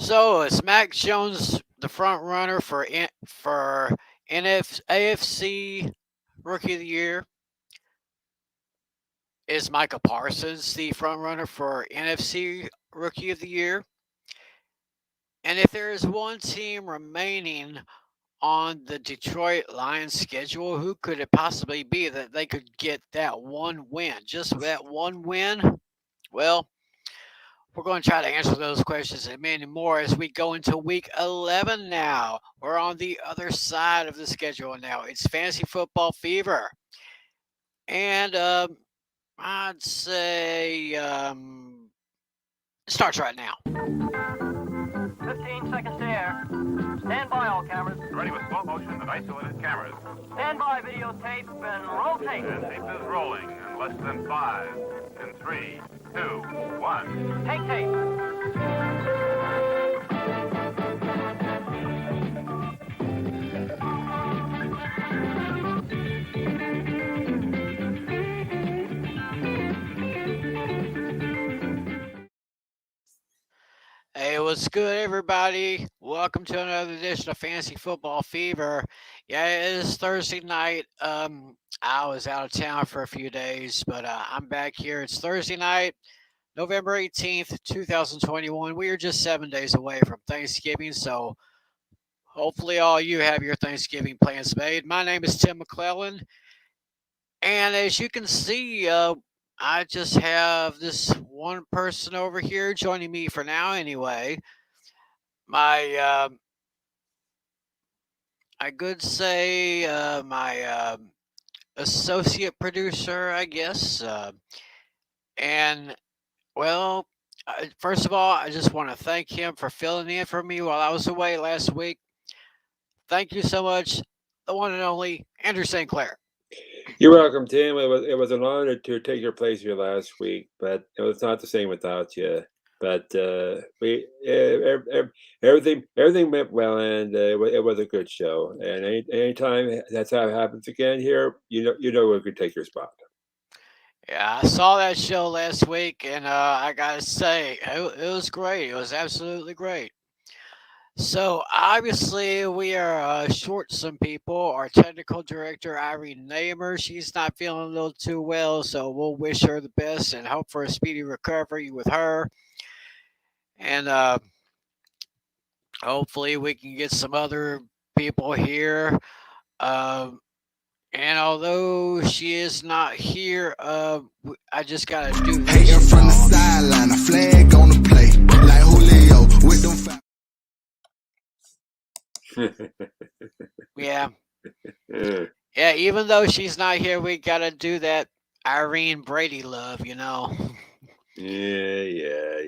So is Mac Jones the front runner for AFC Rookie of the Year? Is Micah Parsons the front runner for NFC Rookie of the Year? And if there is one team remaining on the Detroit Lions schedule, who could it possibly be that they could get that one win? Just that one win? Well, we're going to try to answer those questions and many more as we go into week 11 now. We're on the other side of the schedule now. It's fantasy football fever. And I'd say it starts right now. 15 seconds to air. Stand by, all cameras. Ready with slow motion and isolated cameras. Stand by, videotape, and roll tape. And tape is rolling in less than 5, in 3, 2, 1. Take tape. Hey, what's good, everybody? Welcome to another edition of Fantasy Football Fever. Yeah, it is Thursday night. I was out of town for a few days, but I'm back here. It's Thursday night, November 18th, 2021. We are just 7 days away from Thanksgiving, so hopefully all you have your Thanksgiving plans made. My name is Tim McClellan, and as you can see, I just have this one person over here joining me for now, anyway. My, I could say, my associate producer, I guess. And, well, first of all, I just want to thank him for filling in for me while I was away last week. Thank you so much, the one and only Andrew St. Clair. You're welcome, Tim. It was an honor to take your place here last week, but it was not the same without you. But everything went well, and it was a good show. And anytime that's how it happens again here, you know we could take your spot. Yeah, I saw that show last week, and I gotta say, it was great. It was absolutely great. So obviously we are short some people. Our technical director Irene Namer, she's not feeling a little too well, so we'll wish her the best and hope for a speedy recovery with her. And hopefully we can get some other people here. And although she is not here, I just gotta do this. Hating from the sideline, a flag on the play, like Julio with them. Yeah. Yeah, even though she's not here, we gotta do that Irene Brady love, you know. Yeah.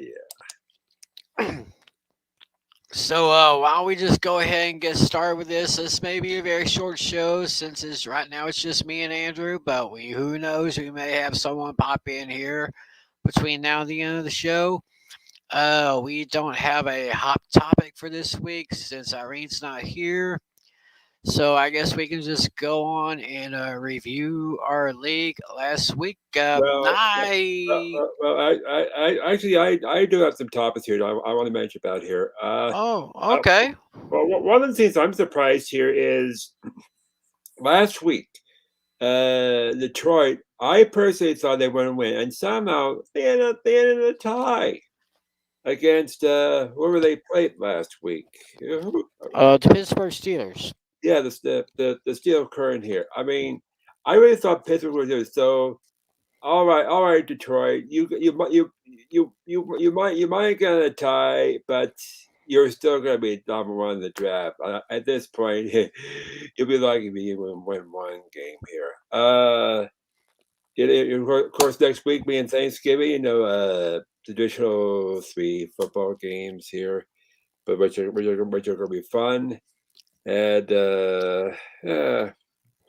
So why don't we just go ahead and get started with this? This may be a very short show since right now it's just me and Andrew, but who knows, we may have someone pop in here between now and the end of the show. We don't have a hot topic for this week since Irene's not here. So I guess we can just go on and review our league last week. I do have some topics here I want to mention about here. Okay. Well, one of the things I'm surprised here is last week, Detroit. I personally thought they wouldn't win, and somehow they ended in a tie against whoever they played last week. The Pittsburgh Steelers. Yeah, the Steel Current here. I mean, I really thought Pittsburgh would do it. So, all right, Detroit. You might get a tie, but you're still going to be number one in the draft. At this point, you'll be lucky if you win one game here. Of course, next week being Thanksgiving, traditional 3 football games here, but which are going to be fun. And gonna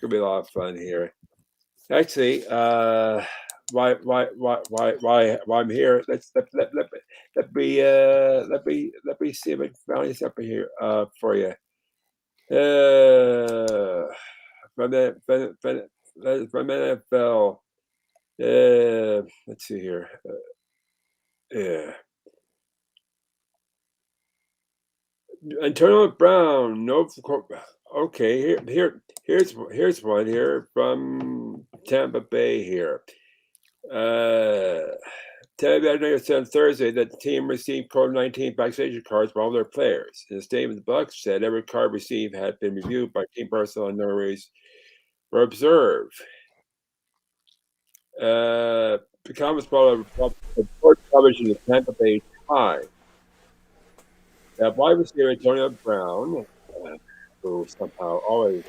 be a lot of fun here. Actually, why I'm here? Let me see if I can find this up here for you. From NFL. Let's see here. Yeah. Antonio Brown, no. Okay, here's one here from Tampa Bay here. Tampa announced on Thursday that the team received COVID-19 vaccination cards for all their players. In a statement, the Bucs said every card received had been reviewed by team personnel and no worries were observed. The comments brought a report published in the Tampa Bay Times. Wide receiver Antonio Brown, who somehow always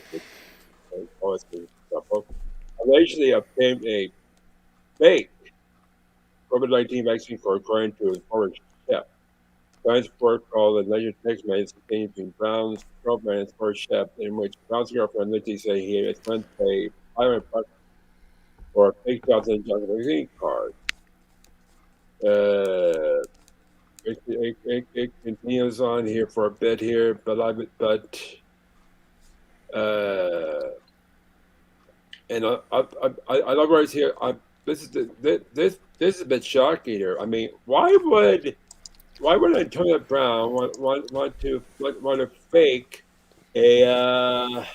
allegedly obtained a fake COVID-19 vaccine card, according to his former chef. Brown's report called the alleged text message contained between Brown's girlfriend and his first chef, in which Brown's girlfriend Lindsay said he had spent a $500 for a fake Johnson & Johnson vaccine card. It continues on here for a bit here, and I love words here. This is a bit shocking here. I mean, why would Antonio Brown want to fake a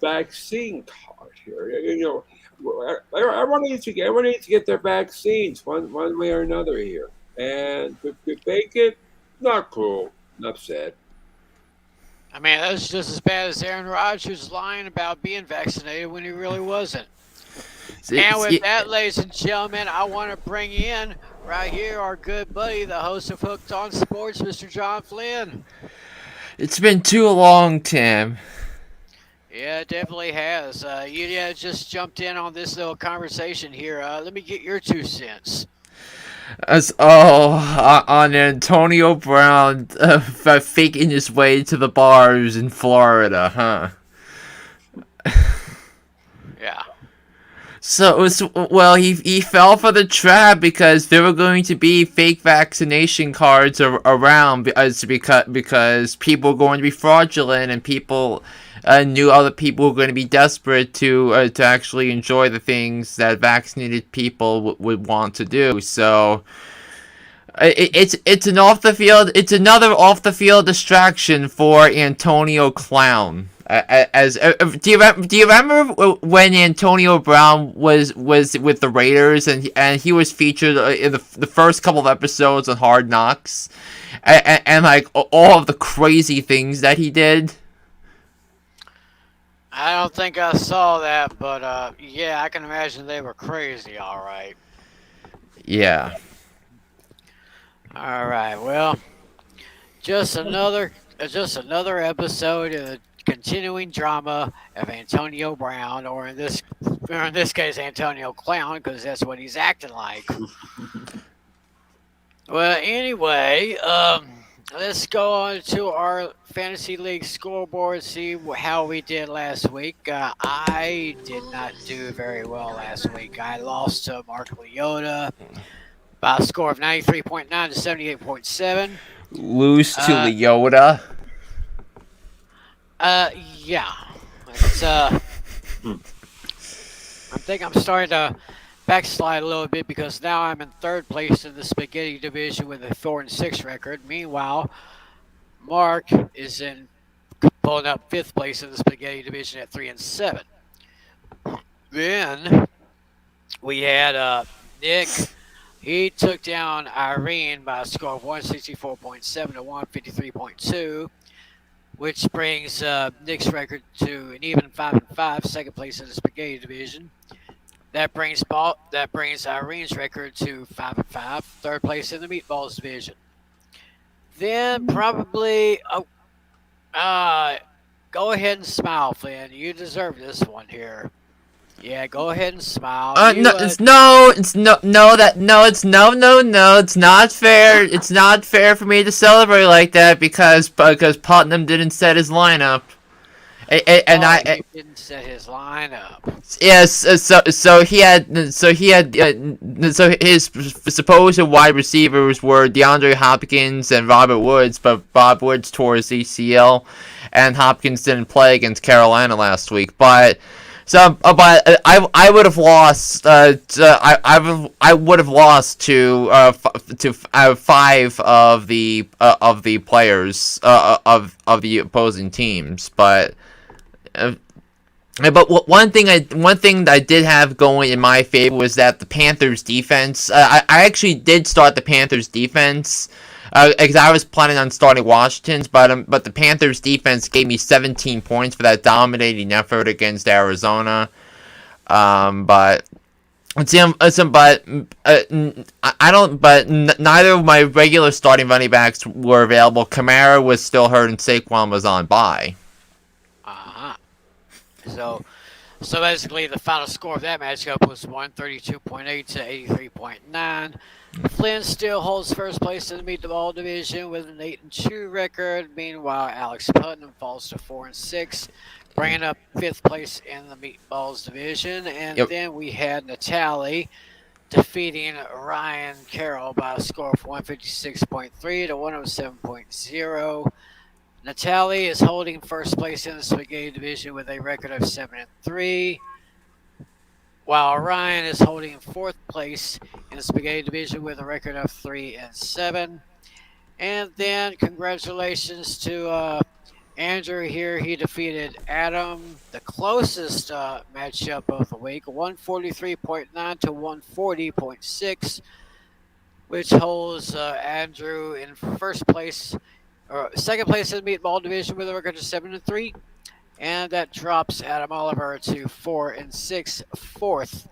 vaccine card here? You know, everyone needs to get their vaccines one way or another here. And to fake it, not cool. Enough said. I mean, that's just as bad as Aaron Rodgers lying about being vaccinated when he really wasn't. And with that, ladies and gentlemen, I want to bring in right here our good buddy, the host of Hooked on Sports, Mr. John Flynn. It's been too long, Tim. Yeah, it definitely has. You just jumped in on this little conversation here. Let me get your 2 cents. On Antonio Brown faking his way to the bars in Florida, huh? Yeah. So, he fell for the trap because there were going to be fake vaccination cards around because people were going to be fraudulent and people knew other people were going to be desperate to actually enjoy the things that vaccinated people would want to do. So it's another off the field distraction for Antonio Clown. Do you remember when Antonio Brown was with the Raiders and he was featured in the first couple of episodes on Hard Knocks and like all of the crazy things that he did? I don't think I saw that, but yeah, I can imagine they were crazy, all right. Yeah. All right, well, just another episode of the continuing drama of Antonio Brown, or in this case, Antonio Clown, because that's what he's acting like. Well, anyway, let's go on to our fantasy league scoreboard, see how we did last week. I did not do very well last week. I lost to Mark Leota by a score of 93.9 to 78.7. Lose to Leota? Yeah. It's, I think I'm starting to backslide a little bit because now I'm in 3rd place in the spaghetti division with a 4-6 record. Meanwhile, Mark is pulling up 5th place in the spaghetti division at 3-7. Then we had Nick. He took down Irene by a score of 164.7 to 153.2, which brings Nick's record to an even 5-5, 2nd place in the spaghetti division. That brings Irene's record to 5-5, 3rd place in the meatballs division. Then probably go ahead and smile, Flynn. You deserve this one here. Yeah, go ahead and smile. It's not fair. It's not fair for me to celebrate like that because Putnam didn't set his lineup. He didn't set his lineup. Yes, so his supposed wide receivers were DeAndre Hopkins and Robert Woods, but Bob Woods tore his ACL, and Hopkins didn't play against Carolina last week. But But I would have lost. I would have lost to 5 of the players of the opposing teams. But one thing that I did have going in my favor was that the Panthers defense. I actually did start the Panthers defense. Because I was planning on starting Washington's, but the Panthers defense gave me 17 points for that dominating effort against Arizona. But neither of my regular starting running backs were available. Kamara was still hurt, and Saquon was on bye. So basically, the final score of that matchup was 132.8 to 83.9. Flynn still holds first place in the Meet the Ball division with an 8-2 record. Meanwhile, Alex Putnam falls to 4-6, bringing up 5th place in the Meatballs division. And then we had Natalie defeating Ryan Carroll by a score of 156.3 to 107.0. Natalie is holding first place in the Spaghetti division with a record of 7-3, while Ryan is holding 4th place in the Spaghetti division with a record of 3-7. And then congratulations to Andrew here. He defeated Adam, the closest matchup of the week, 143.9 to 140.6, which holds Andrew in first place. Second place in the Meatball division with a record of 7-3, and that drops Adam Oliver to 4-6, 4th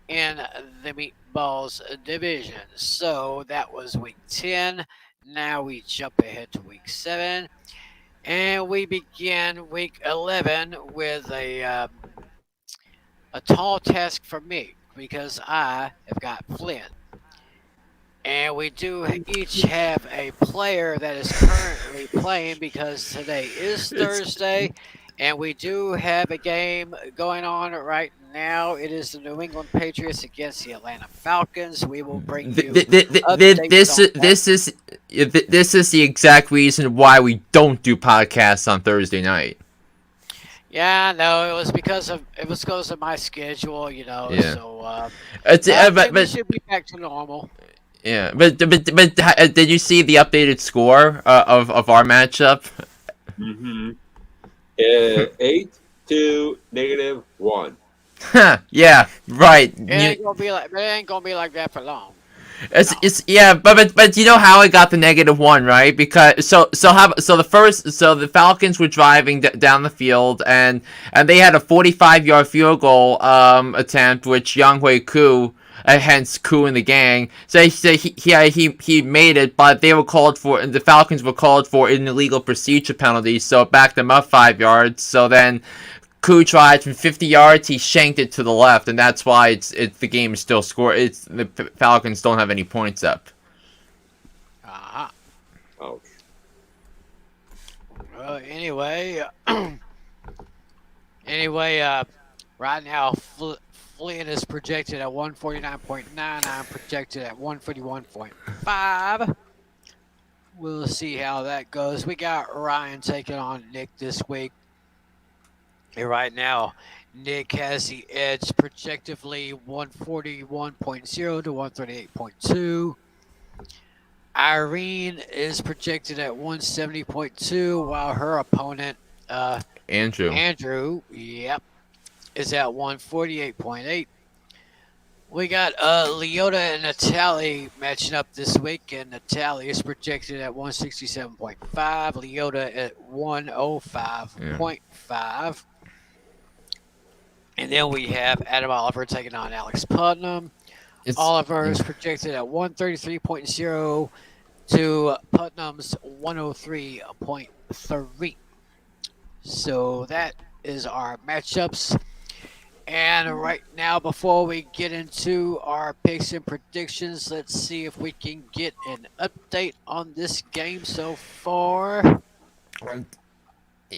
in the Meatballs division. So that was week 10. Now we jump ahead to week 7, and we begin week 11 with a tall task for me because I have got Flynn. And we do each have a player that is currently playing because today is Thursday. And we do have a game going on right now. It is the New England Patriots against the Atlanta Falcons. We will bring you this is the exact reason why we don't do podcasts on Thursday night. Yeah, no, it was because of my schedule, Yeah. So we should be back to normal. Yeah, but did you see the updated score of our matchup? Mm-hmm. 8-2-1. Yeah, right. It ain't gonna be like that for long. Yeah, but you know how I got the -1, right? Because the Falcons were driving down the field and they had a 45-yard field goal attempt, which Younghoe Koo. Hence Koo and the gang. So he made it, but the Falcons were called for an illegal procedure penalty, so it backed them up 5 yards. So then Koo tried from 50 yards, he shanked it to the left, and that's why the game is still scored. The Falcons don't have any points up. Ouch. Anyway, right now Flynn is projected at 149.9. I'm projected at 141.5. We'll see how that goes. We got Ryan taking on Nick this week. And right now, Nick has the edge projectively 141.0 to 138.2. Irene is projected at 170.2, while her opponent, Andrew, is at 148.8. We got Leota and Natalie matching up this week, and Natalie is projected at 167.5, Leota at 105.5. And then we have Adam Oliver taking on Alex Putnam. Oliver is projected at 133.0 to Putnam's 103.3. So that is our matchups. And right now, before we get into our picks and predictions, let's see if we can get an update on this game so far.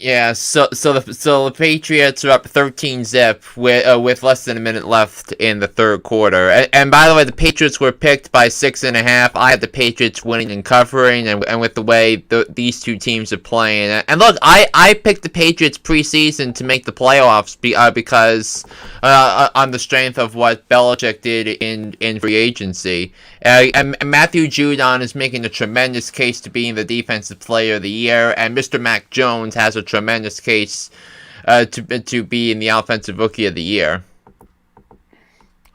Yeah, so the Patriots are up 13-zip with less than a minute left in the third quarter. And by the way, the Patriots were picked by 6.5. I had the Patriots winning and covering, and with the way these two teams are playing. And look, I picked the Patriots preseason to make the playoffs because on the strength of what Belichick did in free agency. And Matthew Judon is making a tremendous case to being the defensive player of the year, and Mr. Mac Jones has a tremendous case to be in the offensive rookie of the year.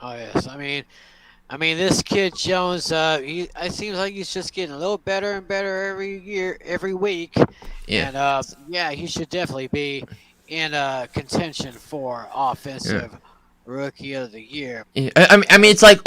Oh yes, I mean this kid Jones. It seems like he's just getting a little better and better every year, every week. Yeah. And yeah, he should definitely be in contention for offensive rookie of the year. I mean, it's like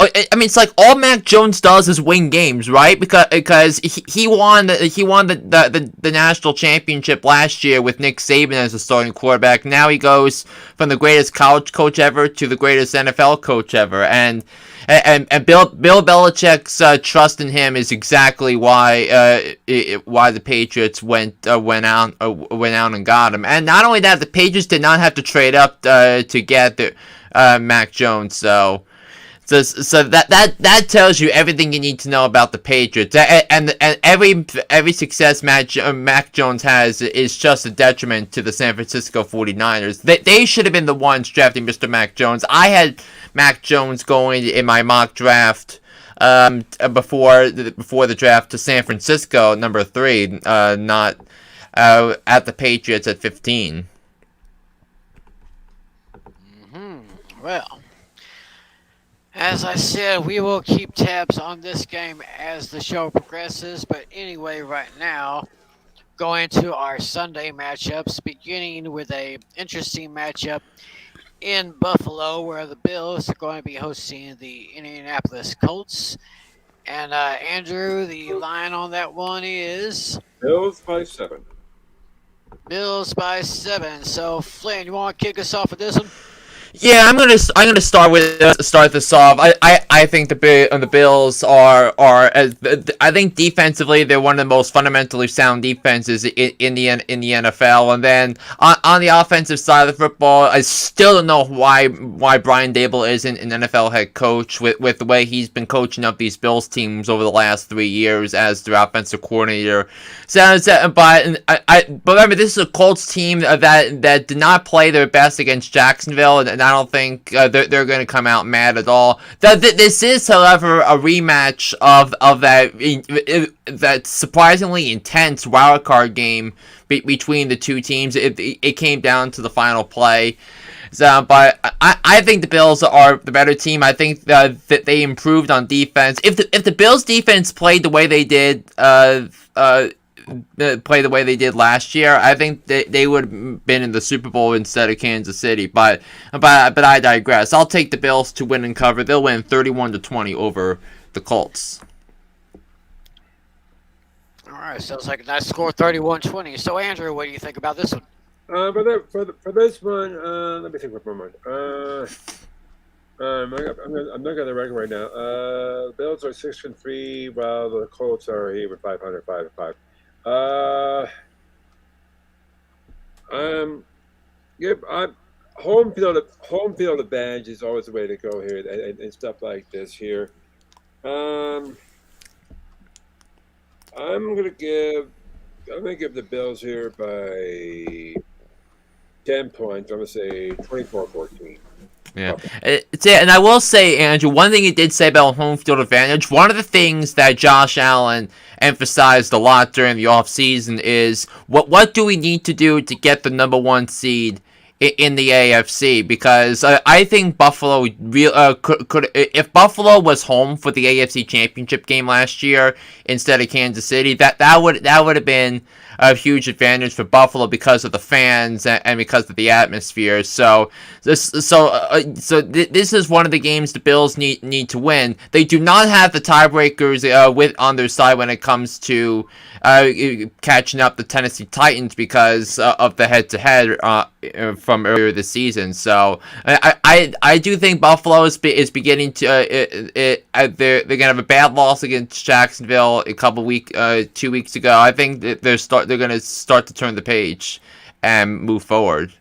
all Mac Jones does is win games, right? Because he won the national championship last year with Nick Saban as a starting quarterback. Now he goes from the greatest college coach ever to the greatest NFL coach ever, and Bill Belichick's trust in him is exactly why the Patriots went out and got him. And not only that, the Patriots did not have to trade up to get the Mac Jones, so that tells you everything you need to know about the Patriots. And every success Mac Jones has is just a detriment to the San Francisco 49ers. They should have been the ones drafting Mr. Mac Jones. I had Mac Jones going in my mock draft before the draft to San Francisco, number 3, not at the Patriots at 15. Well, as I said, we will keep tabs on this game as the show progresses. But anyway, right now, going to our Sunday matchups, beginning with a interesting matchup in Buffalo, where the Bills are going to be hosting the Indianapolis Colts. And Andrew, the line on that one is Bills by 7. Bills by 7. So Flynn, you want to kick us off with this one? Yeah, I'm gonna start this off. I think the Bills are I think defensively they're one of the most fundamentally sound defenses in the NFL. And then on the offensive side of the football, I still don't know why Brian Daboll isn't an NFL head coach with the way he's been coaching up these Bills teams over the last 3 years as their offensive coordinator. But remember, this is a Colts team that did not play their best against Jacksonville, and I don't think they're going to come out mad at all. This is, however, a rematch of that surprisingly intense wildcard game between the two teams. It came down to the final play. But I think the Bills are the better team. I think that they improved on defense. If the Bills defense played the way they did last year, I think they would have been in the Super Bowl instead of Kansas City. But I digress. I'll take the Bills to win and cover. They'll win 31-20 over the Colts. All right, sounds like a nice score, 31-20. So Andrew, what do you think about this one? For this one, let me think for a moment. I'm looking at the record right now. The Bills are 6-3, while the Colts are even 500, 5-5. Home field advantage is always the way to go here, and stuff like this here. I'm gonna give the Bills here by 10 points. I'm gonna say 24-14. Yeah, and I will say, Andrew, one thing you did say about home field advantage, one of the things that Josh Allen emphasized a lot during the offseason is what do we need to do to get the number 1 seed in the AFC, because I think Buffalo could if Buffalo was home for the AFC Championship game last year instead of Kansas City, that would have been a huge advantage for Buffalo because of the fans and because of the atmosphere. So this is one of the games the Bills need to win. They do not have the tiebreakers on their side when it comes to catching up the Tennessee Titans because of the head-to-head from earlier this season. So I do think Buffalo is beginning to they're gonna have a bad loss against Jacksonville 2 weeks ago. I think they're gonna start to turn the page and move forward.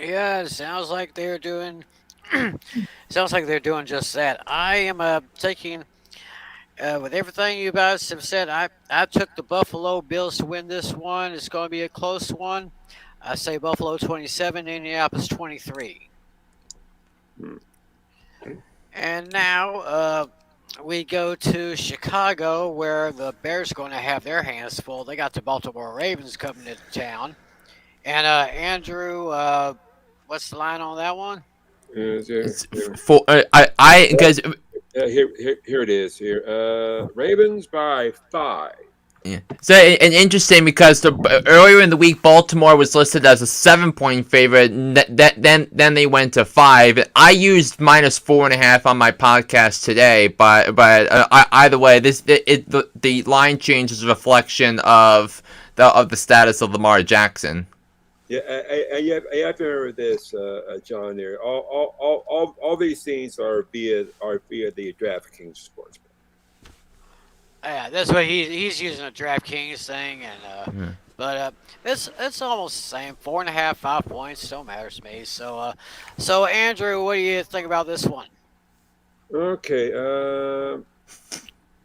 Yeah, it sounds like they're doing. Sounds like they're doing just that. I am taking with everything you guys have said. I took the Buffalo Bills to win this one. It's going to be a close one. I say Buffalo 27, Indianapolis 23. Hmm. And now we go to Chicago, where the Bears are going to have their hands full. They got the Baltimore Ravens coming into town. And Andrew, what's the line on that one? For I because here it is. Here, Ravens by 5. yeah. So and interesting because earlier in the week Baltimore was listed as a 7-point favorite. Then they went to 5. I used -4.5 on my podcast today, but either way, the line change is a reflection of the status of Lamar Jackson. Yeah, and you have to remember this, John. There, all these things are via the DraftKings sportsbook. Yeah, that's what he's using a DraftKings thing, and but it's almost the same. 4.5, 5 points, don't matter to me. So Andrew, what do you think about this one? Okay,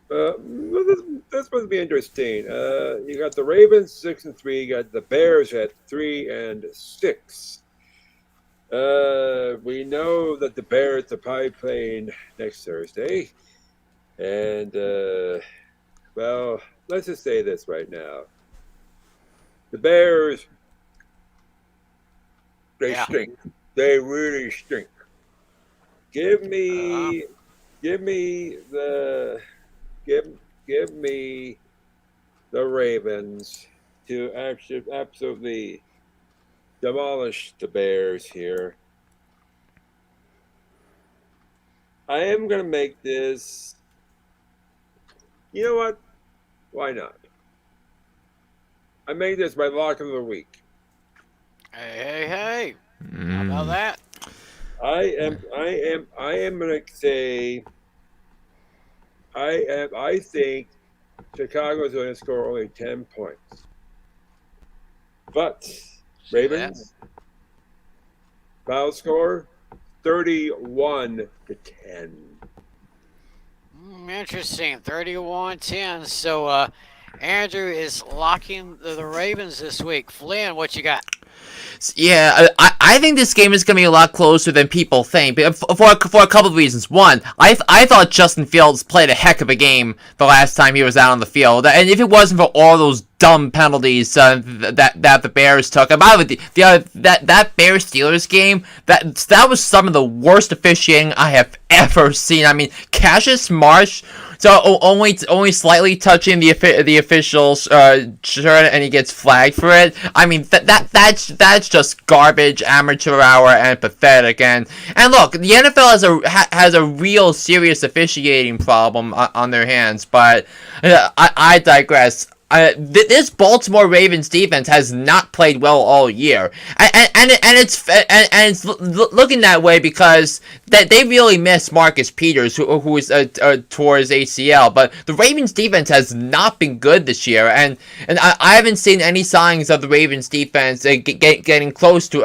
this must be interesting. You got the Ravens 6-3. You got the Bears at 3-6. We know that the Bears are probably playing next Thursday, and well, let's just say this right now: the Bears, they stink. They really stink. Give me the Ravens to absolutely demolish the Bears here. I am going to make this. You know what? Why not? I made this my lock of the week. Hey! How about that? I am going to say. I think Chicago's going to score only 10 points. But Ravens, final score 31-10. Interesting, 31-10. So Andrew is locking the Ravens this week. Flynn, what you got? Yeah, I think this game is going to be a lot closer than people think for a couple of reasons. One, I thought Justin Fields played a heck of a game the last time he was out on the field, and if it wasn't for all those dumb penalties that the Bears took, and by the way, that Bears Steelers game, that was some of the worst officiating I have ever seen. I mean, Cassius Marsh. So only slightly touching the official's shirt, and he gets flagged for it. I mean that's just garbage, amateur hour, and pathetic. And look, the NFL has a real serious officiating problem on their hands. But I digress. This Baltimore Ravens defense has not played well all year, and it's looking that way because they really miss Marcus Peters, who is towards ACL. But the Ravens defense has not been good this year, and I haven't seen any signs of the Ravens defense getting close to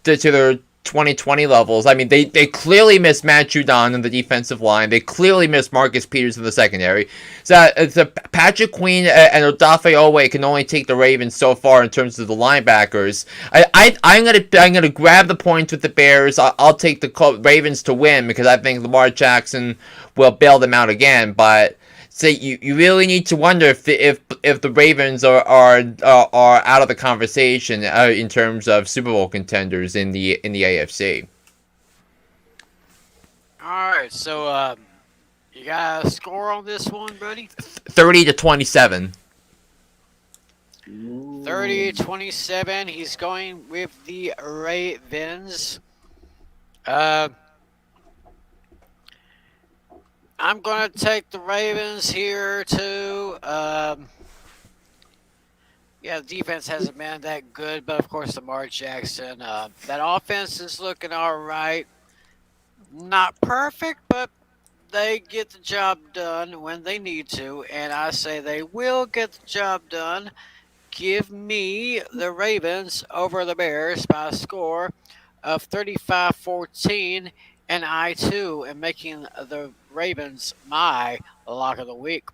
their 2020 levels. I mean, they clearly miss Matt Judon in the defensive line. They clearly miss Marcus Peters in the secondary. So Patrick Queen and Odafe Owe can only take the Ravens so far in terms of the linebackers. I'm gonna grab the points with the Bears. I'll take the Ravens to win because I think Lamar Jackson will bail them out again. But so you really need to wonder if the Ravens are out of the conversation in terms of Super Bowl contenders in the AFC. All right, so you got a score on this one, buddy? 30-27. 30-27. He's going with the Ravens. I'm going to take the Ravens here, too. Yeah, the defense hasn't been that good, but of course, Lamar Jackson. That offense is looking all right. Not perfect, but they get the job done when they need to, and I say they will get the job done. give me the Ravens over the Bears by a score of 35-14, and I too am making the Ravens my lock of the week.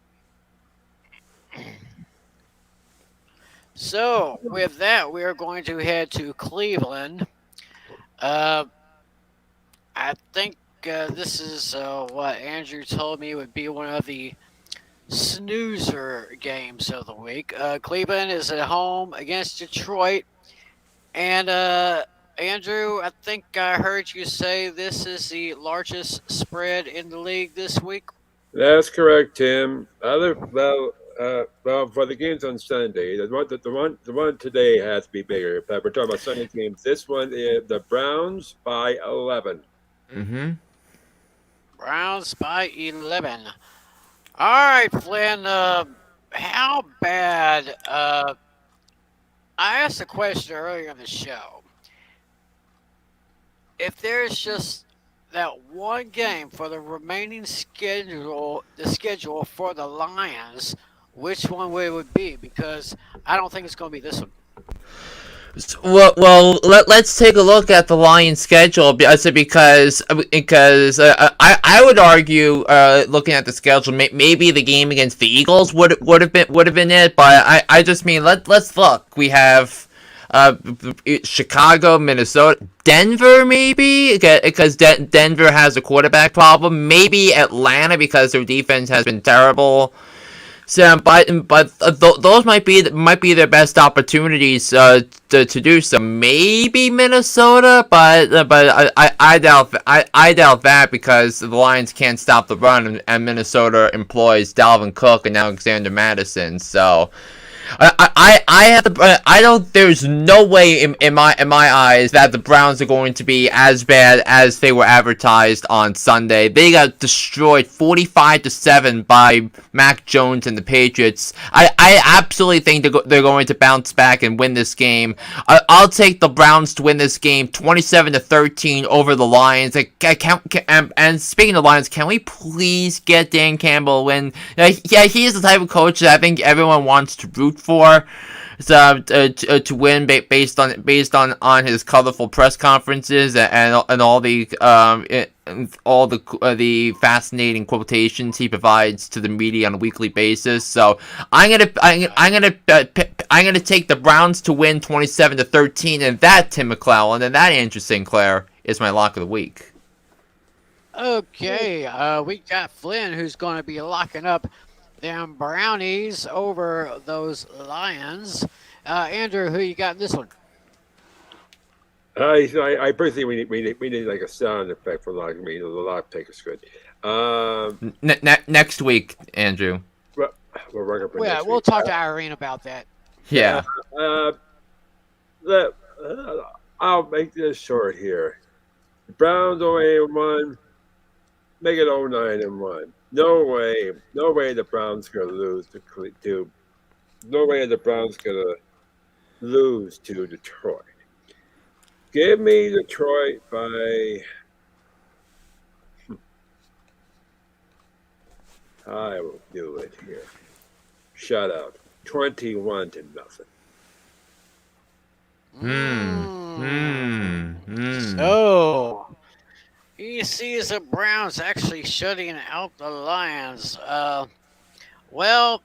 So, with that, we are going to head to Cleveland. I think this is what Andrew told me would be one of the snoozer games of the week. Cleveland is at home against Detroit. And Andrew, I think I heard you say this is the largest spread in the league this week. That's correct, Tim. Well, for the games on Sunday, the one today has to be bigger. But we're talking about Sunday games. This one is the Browns by 11. Mm-hmm. Browns by 11. All right, Flynn. How bad? I asked a question earlier in the show. If there's just that one game for the remaining schedule, the schedule for the Lions, which one would it be? Because I don't think it's going to be this one. Well, let's take a look at the Lions' schedule because I would argue looking at the schedule maybe the game against the Eagles would have been it, but I just mean let's look. We have Chicago, Minnesota, Denver maybe because Denver has a quarterback problem. Maybe Atlanta because their defense has been terrible. So, but those might be their best opportunities to do so. Maybe Minnesota, but I doubt that because the Lions can't stop the run and Minnesota employs Dalvin Cook and Alexander Mattison. So. I don't. There's no way in my eyes that the Browns are going to be as bad as they were advertised on Sunday. They got destroyed 45-7 by Mac Jones and the Patriots. I absolutely think they're going to bounce back and win this game. I'll take the Browns to win this game 27-13 over the Lions. And speaking of Lions, can we please get Dan Campbell a win? Yeah, he is the type of coach that I think everyone wants to root for to win based on his colorful press conferences and all the fascinating quotations he provides to the media on a weekly basis. So I'm gonna take the Browns to win 27-13, and that Tim McClellan and that Andrew Sinclair is my lock of the week. Okay, we got Flynn who's going to be locking up them Brownies over those Lions. Andrew, who you got in this one? I personally we need like a sound effect for lock. The lock pick is good. Next week, Andrew. We're working for next We'll week. talk to Irene about that. Yeah. I'll make this short here. The Browns 0-1, make it 0-9-1. No way the Browns gonna lose to. No way the Browns gonna lose to Detroit. Give me Detroit by. I will do it here. Shut out. 21-0. So, he sees the Browns actually shutting out the Lions. Well,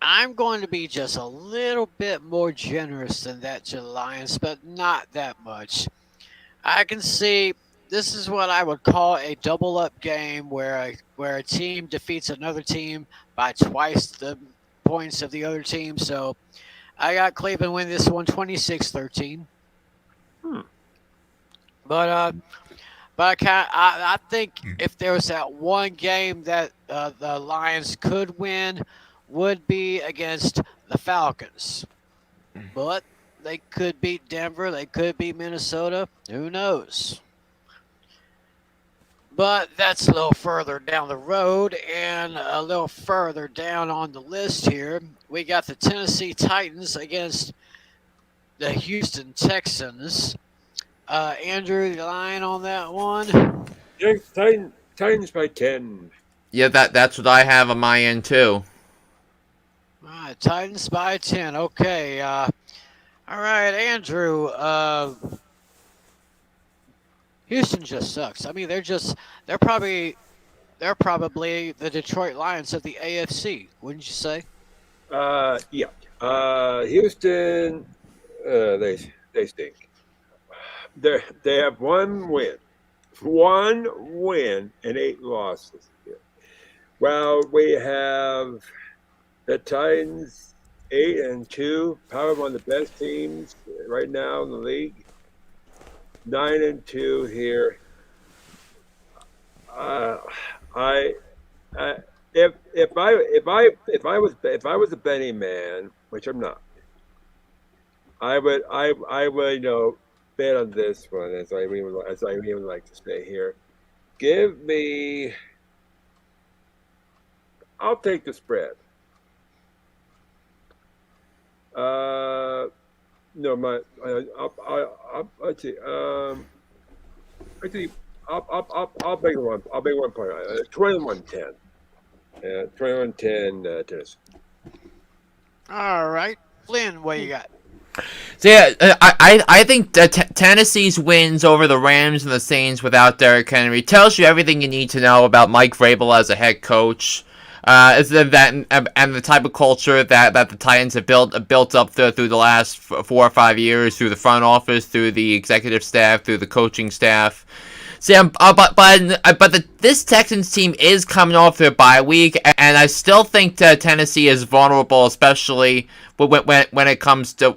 I'm going to be just a little bit more generous than that to the Lions, but not that much. I can see this is what I would call a double-up game where a team defeats another team by twice the points of the other team. So I got Cleveland win this one 26-13. But I think if there was that one game that the Lions could win, would be against the Falcons. But they could beat Denver. They could beat Minnesota. Who knows? But that's a little further down the road and a little further down on the list here. We got the Tennessee Titans against the Houston Texans. Andrew, the line on that one? Titans by 10. Yeah, that's what I have on my end too. Titans by 10. Okay. All right, Andrew. Houston just sucks. I mean, they're probably the Detroit Lions of the AFC. Wouldn't you say? Yeah. Houston, they stink. They have one win and 8 losses. Well, we have the Titans 8-2, probably one of the best teams right now in the league. 9-2 here. If I was a betting man, which I'm not, I would bet on this one, as I even like to say here. Give me. I'll take the spread. No, let's see. Actually, I'll make one. I'll make 1 point. 21-10. 21-10 Tennessee. All right, Flynn, what you got? So yeah, I think that Tennessee's wins over the Rams and the Saints without Derrick Henry tells you everything you need to know about Mike Vrabel as a head coach. Is that and the type of culture that the Titans have built up through the last 4 or 5 years, through the front office, through the executive staff, through the coaching staff. So, this Texans team is coming off their bye week, and I still think that Tennessee is vulnerable, especially when it comes to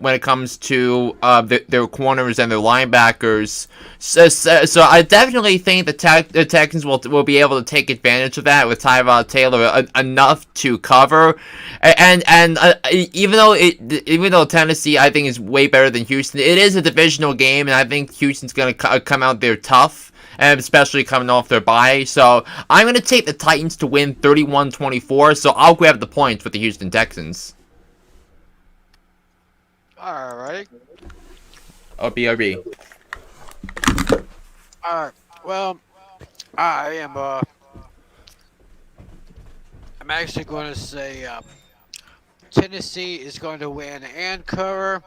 their corners and their linebackers. So I definitely think the Texans will be able to take advantage of that with Tyrod Taylor enough to cover. And even though Tennessee I think is way better than Houston, it is a divisional game, and I think Houston's going to come out there tough. And especially coming off their bye. So I'm going to take the Titans to win 31-24. So I'll grab the points with the Houston Texans. All right. BRB. All right. Well, I am. I'm actually going to say Tennessee is going to win and cover.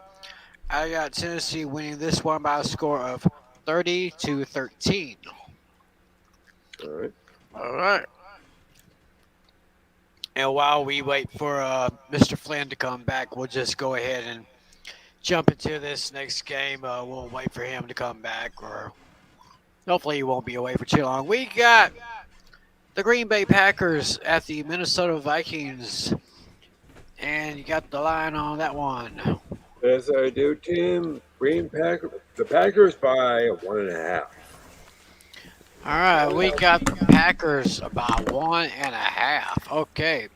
I got Tennessee winning this one by a score of 30-13. All right. All right. And while we wait for Mr. Flynn to come back, we'll just go ahead and jump into this next game. We'll wait for him to come back, or hopefully he won't be away for too long. We got the Green Bay Packers at the Minnesota Vikings, and you got the line on that one. Yes, I do, Tim. The Packers by 1.5. All right, we got the Packers about 1.5. Okay.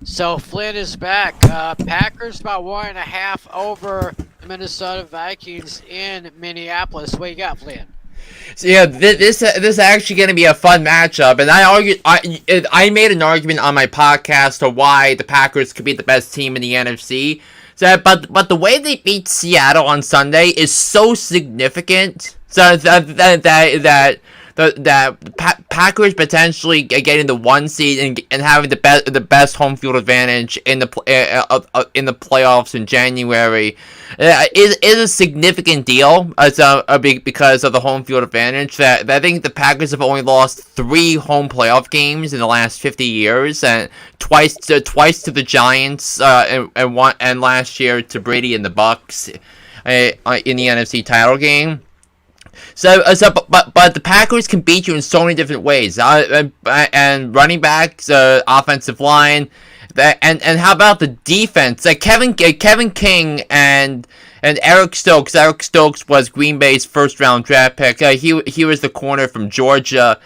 So Flynn is back. Packers about 1.5 over the Minnesota Vikings in Minneapolis. What you got, Flynn? So yeah, this is actually going to be a fun matchup, and I made an argument on my podcast to why the Packers could be the best team in the NFC. So, but the way they beat Seattle on Sunday is so significant. So that Packers potentially getting the 1 seed and having the best home field advantage in the playoffs in January is a significant deal. Because of the home field advantage. That I think the Packers have only lost 3 home playoff games in the last 50 years, and twice to the Giants, and last year to Brady and the Bucks in the NFC title game. But the Packers can beat you in so many different ways. And running backs, offensive line, and how about the defense? Like Kevin King and Eric Stokes. Eric Stokes was Green Bay's first-round draft pick. He was the corner from Georgia.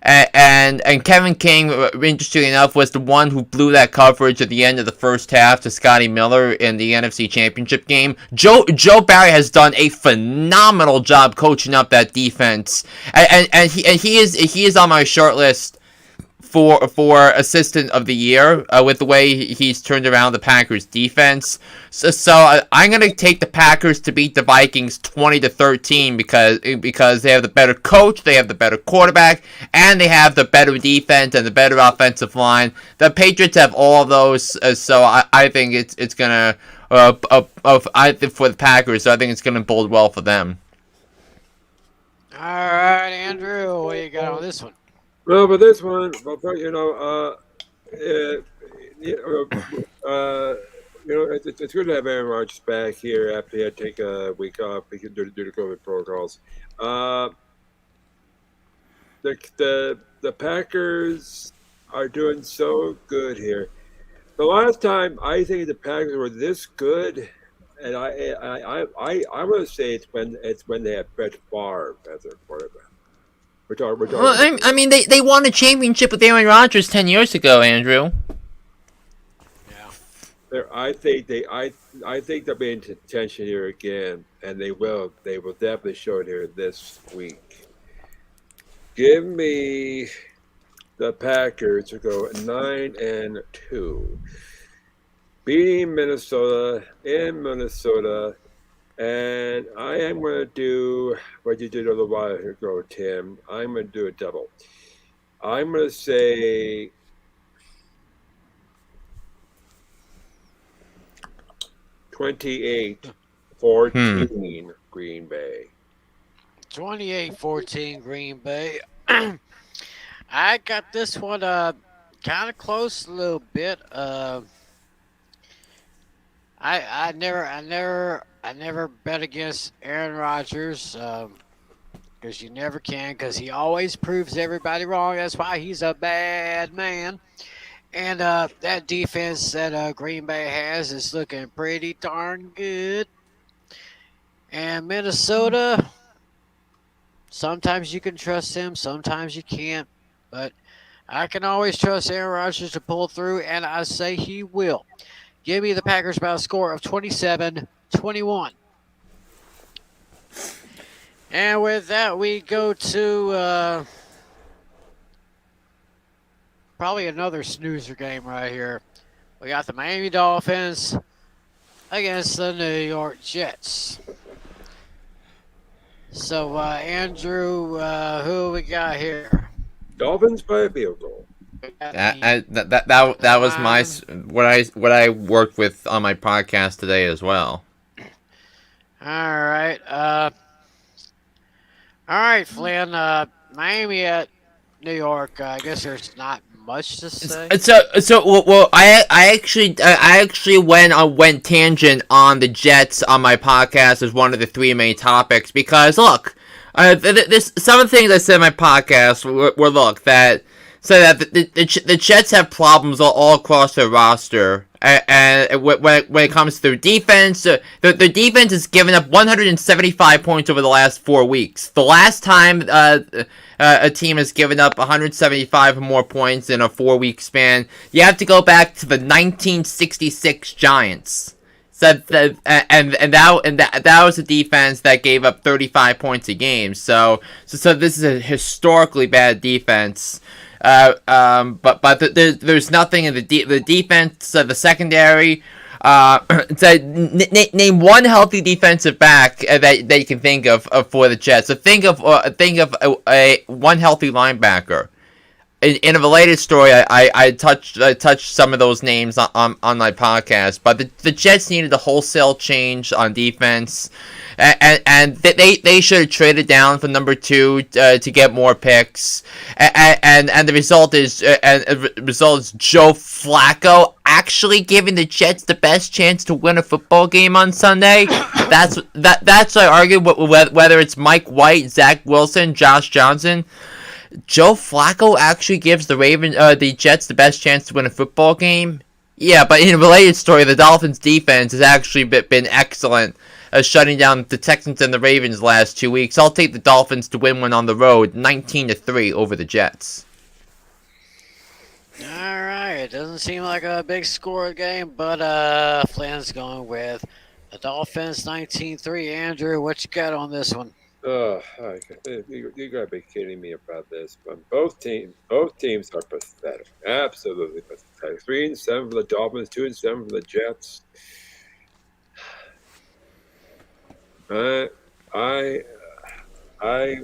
And Kevin King, interestingly enough, was the one who blew that coverage at the end of the first half to Scotty Miller in the NFC Championship game. Joe Barry has done a phenomenal job coaching up that defense, and he is on my short list for assistant of the year with the way he's turned around the Packers defense. So I'm gonna take the Packers to beat the Vikings 20-13 because they have the better coach, they have the better quarterback, and they have the better defense and the better offensive line. The Patriots have all of those, so I think it's gonna I think for the Packers, so I think it's gonna bode well for them. All right, Andrew, what do you got on this one? Well, but this one, it's good to have Aaron Rodgers back here after he had to take a week off because due to COVID protocols. The Packers are doing so good here. The last time I think the Packers were this good, and I would say it's when they had Brett Favre as their quarterback. Well, I mean, they won a championship with Aaron Rodgers 10 years ago, Andrew. Yeah. I think they'll be in contention here again, and they will. They will definitely show it here this week. Give me the Packers to go 9-2, beating Minnesota in Minnesota. And I am going to do what you did a little while ago, Tim. I'm going to do a double. I'm going to say 28-14 Green Bay. 28-14 Green Bay. I got this one kind of close a little bit. I never bet against Aaron Rodgers because you never can, because he always proves everybody wrong. That's why he's a bad man. And that defense that Green Bay has is looking pretty darn good. And Minnesota, sometimes you can trust them, sometimes you can't. But I can always trust Aaron Rodgers to pull through, and I say he will. Give me the Packers by a score of 27-21. And with that, we go to probably another snoozer game right here. We got the Miami Dolphins against the New York Jets. So, Andrew, who we got here? Dolphins by a field goal. That was my what I worked with on my podcast today as well. All right, Flynn. Miami at New York. I guess there's not much to say. Well, I actually went tangent on the Jets on my podcast as one of the three main topics because look, this some of the things I said in my podcast were look that. So that the Jets have problems all across their roster, and when it comes to their defense, their defense has given up 175 points over the last 4 weeks. The last time a team has given up 175 or more points in a 4-week span, you have to go back to the 1966 Giants. So that was a defense that gave up 35 points a game. So this is a historically bad defense. But there's nothing in the defense, the secondary. Name one healthy defensive back that you can think of for the Jets. So think of a one healthy linebacker. In a related story, I touched some of those names on my podcast, but the Jets needed a wholesale change on defense, and they should have traded down for number 2 to get more picks, and the result is Joe Flacco actually giving the Jets the best chance to win a football game on Sunday. That's I argue whether it's Mike White, Zach Wilson, Josh Johnson. Joe Flacco actually gives the Jets the best chance to win a football game? Yeah, but in a related story, the Dolphins' defense has actually been excellent, shutting down the Texans and the Ravens the last 2 weeks. I'll take the Dolphins to win one on the road, 19-3 over the Jets. All right, it doesn't seem like a big score game, but Flynn's going with the Dolphins 19-3. Andrew, what you got on this one? Oh, you gotta be kidding me about this. But both teams are pathetic. Absolutely pathetic. 3-7 for the Dolphins, 2-7 for the Jets. I, I, I'm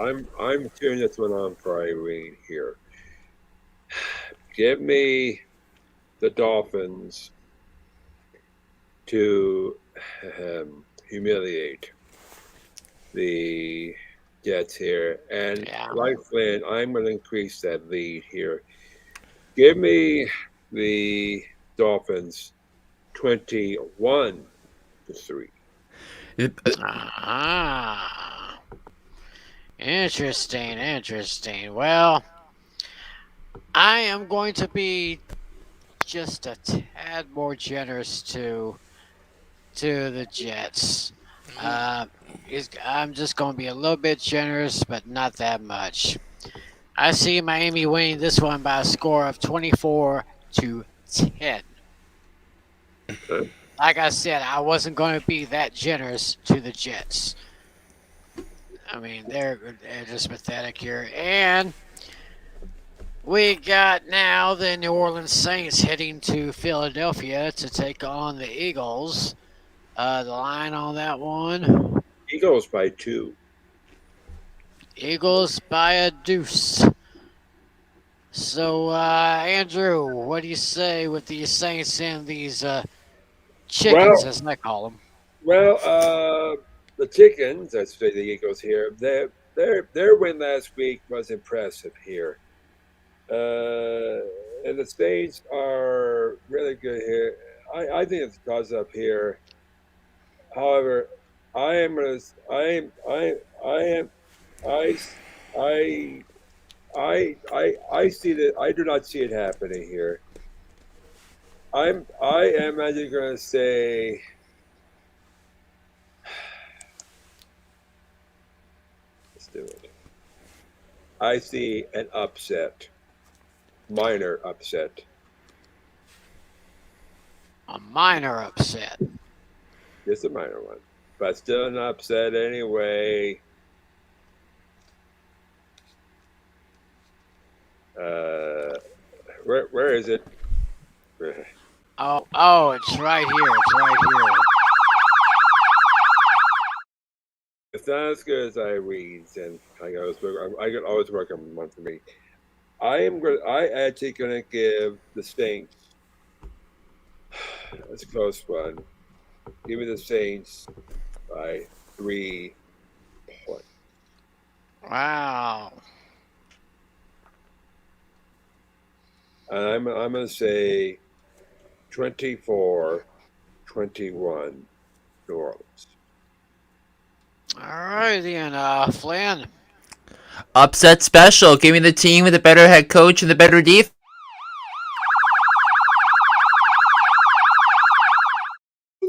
turning this one on for Irene here. Give me the Dolphins to humiliate the Jets here, and like Flynn, I'm going to increase that lead here. Give me the Dolphins 21-3. Ah, interesting. Well, I am going to be just a tad more generous to the Jets. I'm just going to be a little bit generous, but not that much. I see Miami winning this one by a score of 24-10. Like I said, I wasn't going to be that generous to the Jets. I mean, they're just pathetic here. And we got now the New Orleans Saints heading to Philadelphia to take on the Eagles. The line on that one. Eagles by 2. Eagles by a deuce. So, Andrew, what do you say with these Saints and these chickens, as I call them? Well, the chickens, let's say the Eagles here, their win last week was impressive here. And the Saints are really good here. I think it's a toss-up here. However, I see that. I do not see it happening here. I am actually going to say let's do it. I see an upset, minor upset. A minor upset. Just a minor one, but still an upset anyway. Where is it? Oh, it's right here. It's not as good as Irene's, and I can always work on one for me. I actually gonna give the Saints. It's a close one. Give me the Saints by 3 points. Wow. And I'm gonna say 24-21 New Orleans. All right, then, Flynn. Upset special. Give me the team with a better head coach and the better defense.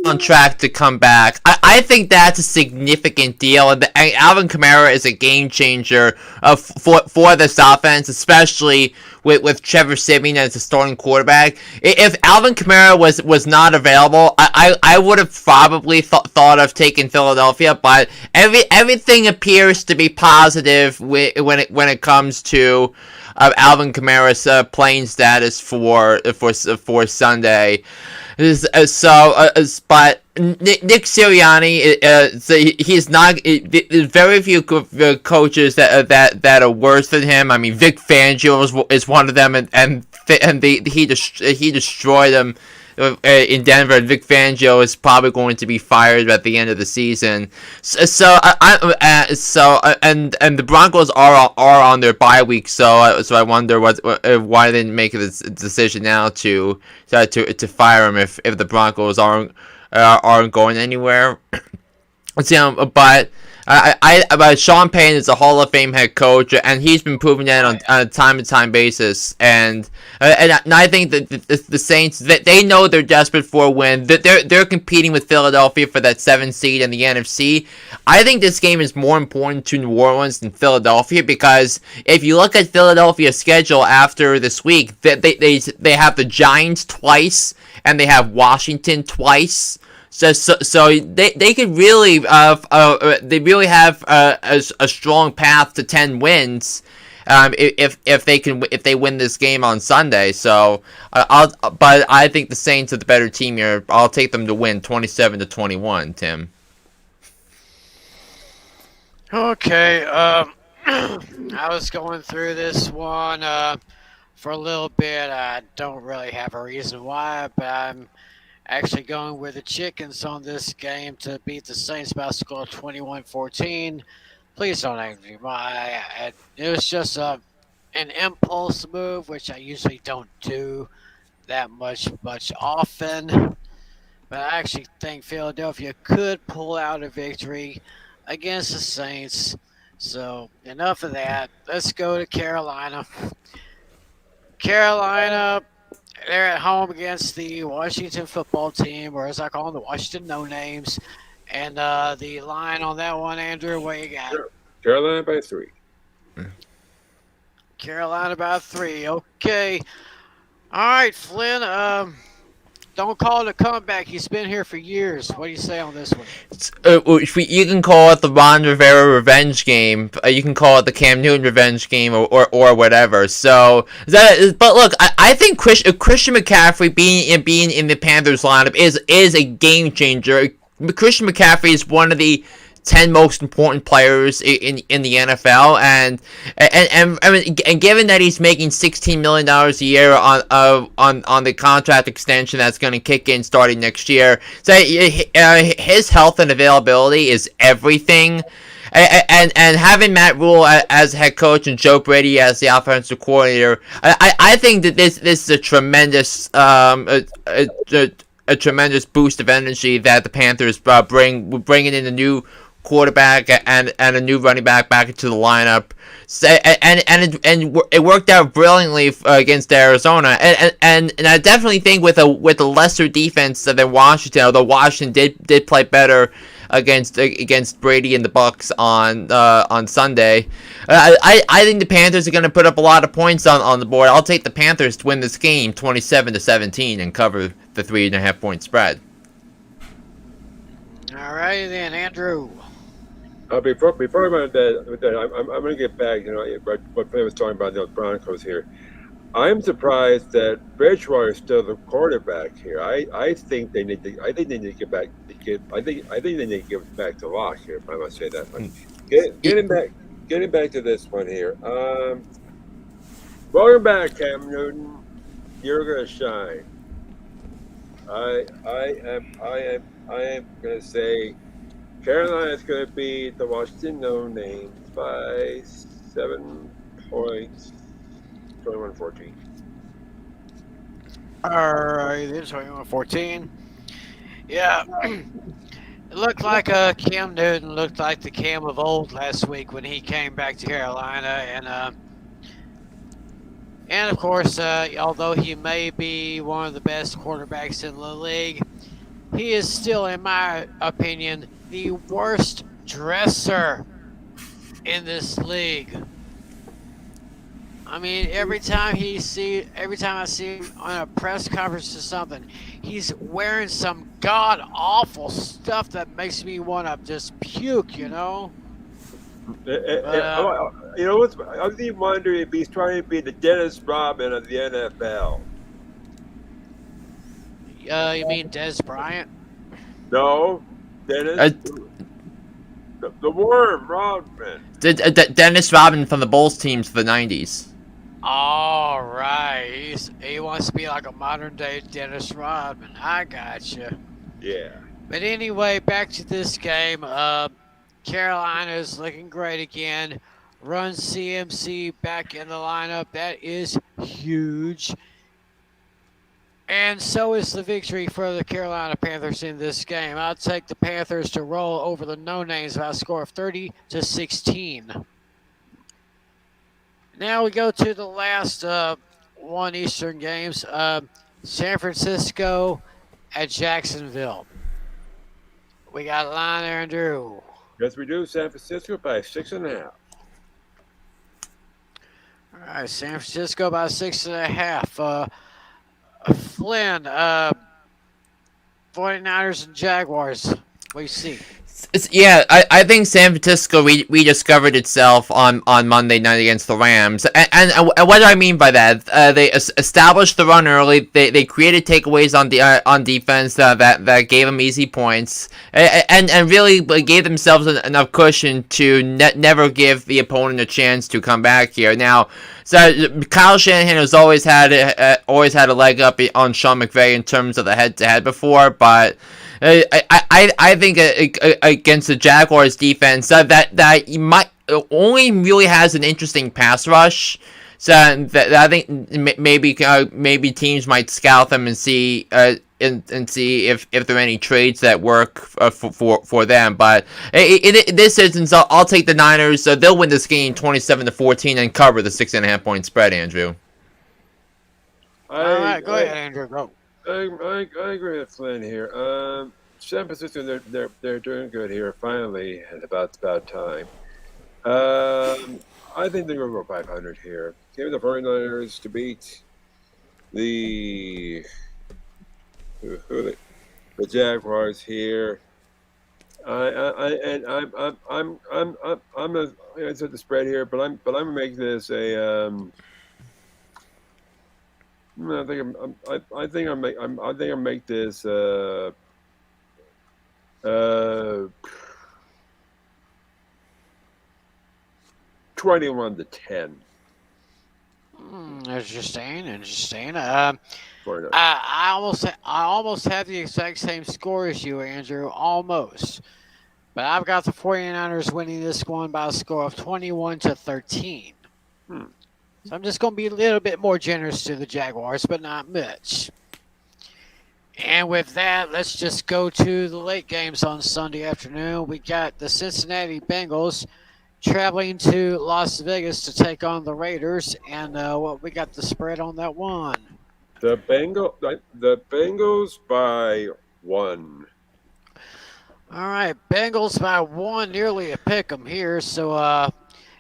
On track to come back. I think that's a significant deal. And Alvin Kamara is a game changer for this offense, especially with Trevor Siemian as the starting quarterback. If Alvin Kamara was not available, I would have probably thought of taking Philadelphia. But everything appears to be positive when it comes to Alvin Kamara's playing status for Sunday. But Nick Sirianni, he's not. There's very few coaches that are worse than him. I mean, Vic Fangio is one of them, and he destroyed them in Denver. And Vic Fangio is probably going to be fired at the end of the season. And the Broncos are on their bye week, so I wonder why they didn't make this decision now to fire him if the Broncos aren't going anywhere. But Sean Payton is a Hall of Fame head coach, and he's been proving that on a time-to-time basis. And I think that the Saints, they know they're desperate for a win. They're competing with Philadelphia for that 7th seed in the NFC. I think this game is more important to New Orleans than Philadelphia, because if you look at Philadelphia's schedule after this week, they have the Giants twice, and they have Washington twice. So they could really they really have a strong path to 10 wins. If they win this game on Sunday. So but I think the Saints are the better team here. I'll take them to win 27-21. Tim. Okay. I was going through this one for a little bit. I don't really have a reason why, but I'm actually going with the Chickens on this game to beat the Saints by a score of 21-14. Please don't ask me why. It was just an impulse move, which I usually don't do that much often. But I actually think Philadelphia could pull out a victory against the Saints. So enough of that. Let's go to Carolina. Carolina, they're at home against the Washington football team, or as I call them, the Washington No Names. And the line on that one, Andrew, what you got? Carolina by 3. Carolina by 3. Okay. All right, Flynn. Don't call it a comeback. He's been here for years. What do you say on this one? You can call it the Ron Rivera revenge game. You can call it the Cam Newton revenge game, or whatever. So but look, I think Christian McCaffrey being in the Panthers lineup is a game changer. Christian McCaffrey is one of the 10 most important players in the NFL, and given that he's making $16 million a year on the contract extension that's going to kick in starting next year, so his health and availability is everything. And having Matt Rule as head coach and Joe Brady as the offensive coordinator, I think that this is a tremendous a tremendous boost of energy that the Panthers bringing in a new quarterback and a new running back into the lineup. So, and it worked out brilliantly against Arizona. And I definitely think with a lesser defense than Washington, although Washington did play better against Brady and the Bucs on Sunday. I think the Panthers are going to put up a lot of points on the board. I'll take the Panthers to win this game 27-17 and cover the 3.5 point spread. All right, then, Andrew. Before I went that, I'm going to get back. What Flynn was talking about the Broncos here. I'm surprised that Bridgewater is still the quarterback here. I think they need to. I think they need to get back. I think they need to give it back to Locke here. If I must say that. Getting back to this one here. Welcome back, Cam Newton. You're going to shine. I am going to say Carolina is going to beat the Washington No Names by 7 points, 21-14. All right, then 21-14. Yeah, it looked like Cam Newton looked like the Cam of old last week when he came back to Carolina, and of course, although he may be one of the best quarterbacks in the league, he is still, in my opinion, the worst dresser in this league. I mean, every time I see him on a press conference or something, he's wearing some god-awful stuff that makes me want to just puke, you know? I was even wondering if he's trying to be the Dennis Rodman of the NFL. You mean Des Bryant? No, Dennis. The Worm Rodman. Dennis Rodman from the Bulls teams for the 90s. All right. He wants to be like a modern-day Dennis Rodman. I gotcha. Yeah. But anyway, back to this game. Carolina's looking great again. Run CMC back in the lineup. That is huge. And so is the victory for the Carolina Panthers in this game. I'll take the Panthers to roll over the No-Names by a score of 30-16. Now we go to the last one Eastern games. San Francisco at Jacksonville. We got a line there, Andrew. Yes, we do. San Francisco by 6.5. All right, San Francisco by 6.5. Flynn, 49ers and Jaguars. What do you see? I think San Francisco rediscovered itself on Monday night against the Rams. And what do I mean by that? They established the run early. They created takeaways on defense that gave them easy points, and really gave themselves enough cushion to never give the opponent a chance to come back here. Now, so Kyle Shanahan has always had a leg up on Sean McVay in terms of the head-to-head before, but I think against the Jaguars defense that he might only really has an interesting pass rush. So that I think maybe teams might scout them and see and see if there are any trades that work for them. But in this instance, I'll take the Niners. They'll win this game 27-14 and cover the 6.5 point spread. Andrew. All right, go ahead, Andrew. Go. I agree with Flynn here. San Francisco, they're doing good here. Finally, at about time. I think they're going to go 500 here. Give the 49ers to beat the Jaguars here. I'm I said the spread here, but I'm gonna make this a I think I'll make this 21-10. Interesting. For I almost have the exact same score as you, Andrew. Almost. But I've got the 49ers winning this one by a score of 21-13. So I'm just going to be a little bit more generous to the Jaguars, but not much. And with that, let's just go to the late games on Sunday afternoon. We got the Cincinnati Bengals traveling to Las Vegas to take on the Raiders. And we got the spread on that one. The Bengals by 1. All right, Bengals by 1, nearly a pick 'em here. So,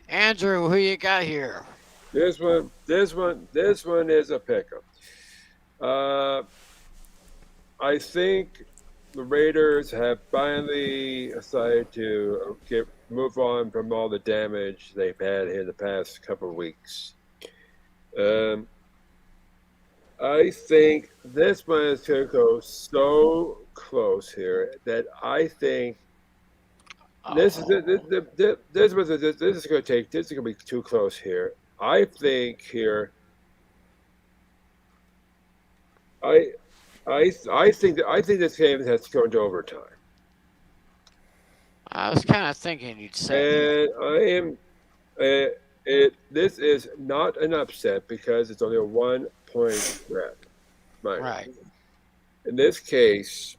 Andrew, who you got here? This one is a pick-up. I think the Raiders have finally decided to move on from all the damage they've had here the past couple of weeks. I think this one is going to go so close here that I think this is going to be too close here. I think here. I think this game has to go into overtime. I was kind of thinking you'd say. And this is not an upset because it's only a 1 point spread. Right. In this case,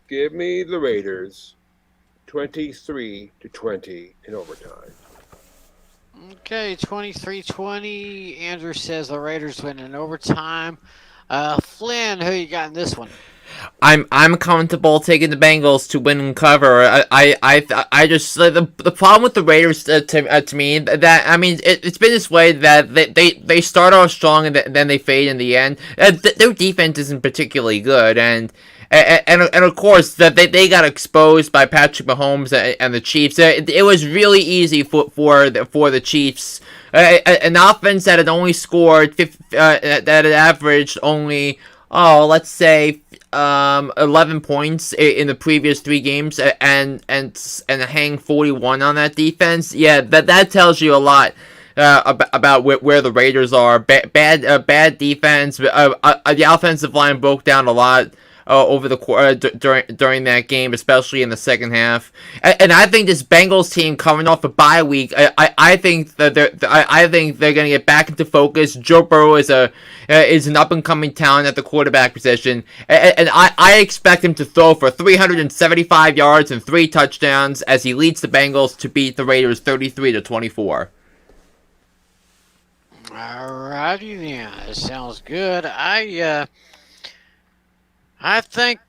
give me the Raiders 23-20 in overtime. Okay, 23-20. Andrew says the Raiders win in overtime. Flynn, who you got in this one? I'm comfortable taking the Bengals to win and cover. I just the problem with the Raiders to me that I mean it's been this way that they start off strong and then they fade in the end. Their defense isn't particularly good and of course that they got exposed by Patrick Mahomes and the Chiefs. It was really easy for the Chiefs. An offense that had only scored that had averaged only let's say 11 points in the previous 3 games and hang 41 on that defense. Yeah, that tells you a lot about where the Raiders are. Bad defense. The offensive line broke down a lot over the during that game, especially in the second half. And I think this Bengals team coming off a bye week, I think that they're going to get back into focus. Joe Burrow is an up and coming talent at the quarterback position, and I expect him to throw for 375 yards and 3 touchdowns as he leads the Bengals to beat the Raiders 33-24. Alrighty then, that sounds good. I think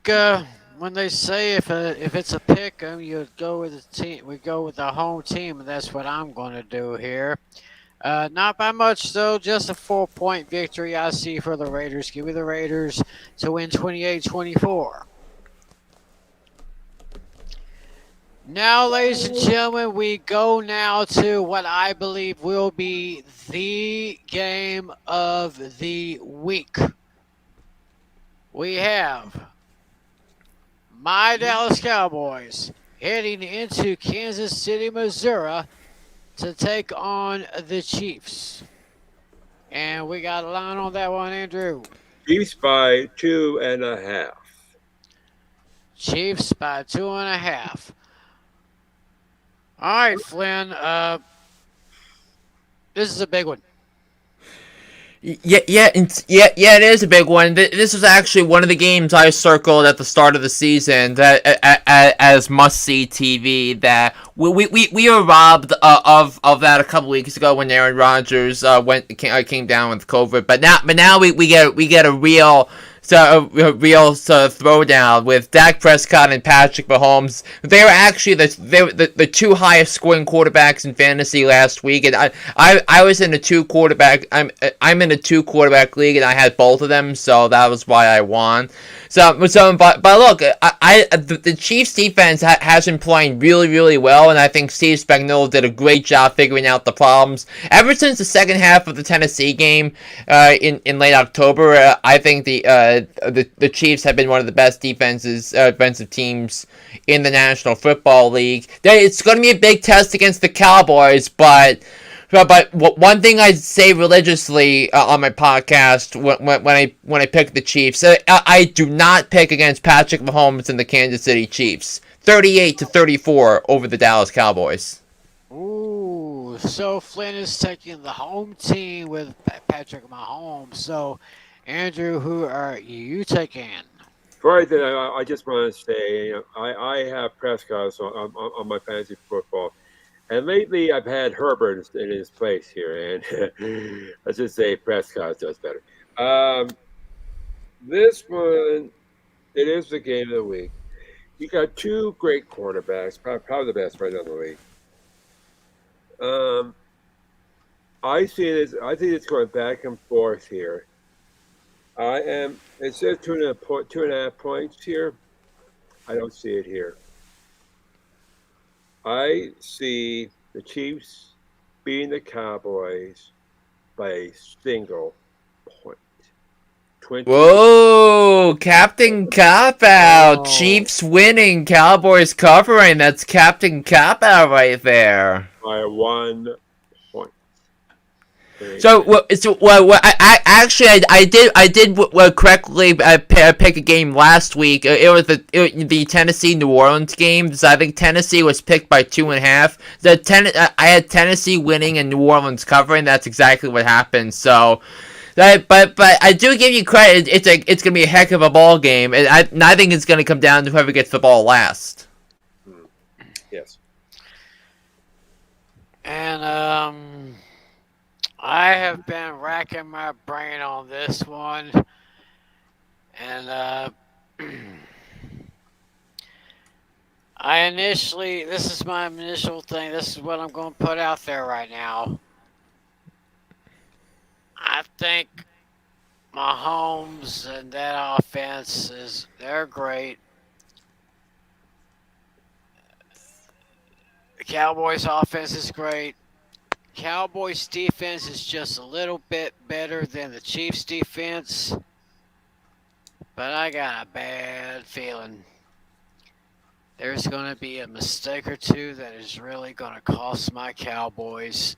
when they say if it's a pick 'em, you go with the team. We go with the home team, and that's what I'm going to do here. Not by much, though. Just a 4-point victory I see for the Raiders. Give me the Raiders to win 28-24. Now, ladies and gentlemen, we go now to what I believe will be the game of the week. We have my Dallas Cowboys heading into Kansas City, Missouri to take on the Chiefs. And we got a line on that one, Andrew. Chiefs by 2.5. Chiefs by 2.5. All right, Flynn. This is a big one. Yeah, it is a big one. This was actually one of the games I circled at the start of the season that as must-see TV. That we were robbed of that a couple weeks ago when Aaron Rodgers came down with COVID. But now we get a real throwdown with Dak Prescott and Patrick Mahomes. They were actually the two highest scoring quarterbacks in fantasy last week, and I was in a I'm in a 2 quarterback league, and I had both of them, so that was why I won. But look, the Chiefs defense has been playing really, really well, and I think Steve Spagnuolo did a great job figuring out the problems. Ever since the second half of the Tennessee game in late October, I think the Chiefs have been one of the best defensive teams in the National Football League. It's going to be a big test against the Cowboys, but one thing I say religiously on my podcast when I pick the Chiefs, I do not pick against Patrick Mahomes and the Kansas City Chiefs. 38-34 over the Dallas Cowboys. Ooh, so Flynn is taking the home team with Patrick Mahomes. So, Andrew, who are you taking? Before I did, I just want to say, I have Prescott on my fantasy football. And lately, I've had Herbert in his place here, and let's just say Prescott does better. This one, it is the game of the week. You got two great quarterbacks, probably the best right now in the league. I think it's going back and forth here. It says 2.5 points here. I don't see it here. I see the Chiefs beating the Cowboys by a single point. Whoa, Captain Cop Out. Oh. Chiefs winning, Cowboys covering. That's Captain Cop Out right there. By 1 point. I did correctly pick a game last week. It was the Tennessee New Orleans game. So I think Tennessee was picked by 2.5. I had Tennessee winning and New Orleans covering. That's exactly what happened. So. But I do give you credit. It's gonna be a heck of a ball game, and I think it's gonna come down to whoever gets the ball last. Yes. And I have been racking my brain on this one, and this is my initial thing. This is what I'm going to put out there right now. I think Mahomes and that offense they're great. The Cowboys offense is great. Cowboys defense is just a little bit better than the Chiefs defense. But I got a bad feeling there's going to be a mistake or two that is really going to cost my Cowboys.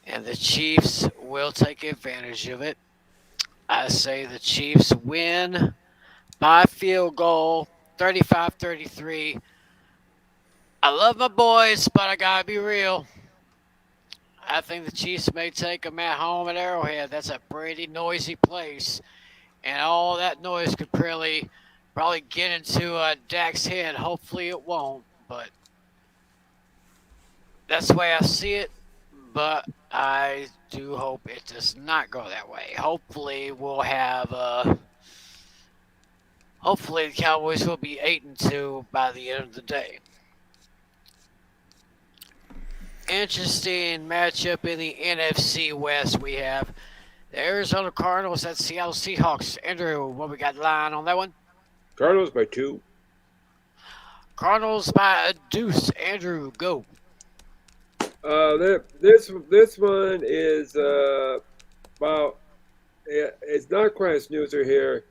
And the Chiefs will take advantage of it. I say the Chiefs win by field goal, 35-33. I love my boys, but I got to be real. I think the Chiefs may take them at home at Arrowhead. That's a Brady noisy place. And all that noise could probably get into Dak's head. Hopefully it won't, but that's the way I see it. But I do hope it does not go that way. Hopefully we'll have hopefully the Cowboys will be 8-2 by the end of the day. interesting matchup in the NFC West. We have the Arizona Cardinals at Seattle Seahawks. Andrew, what we got line on that one? Cardinals by 2. Cardinals by a deuce. Andrew, go. This one is well, it's not quite a snoozer here.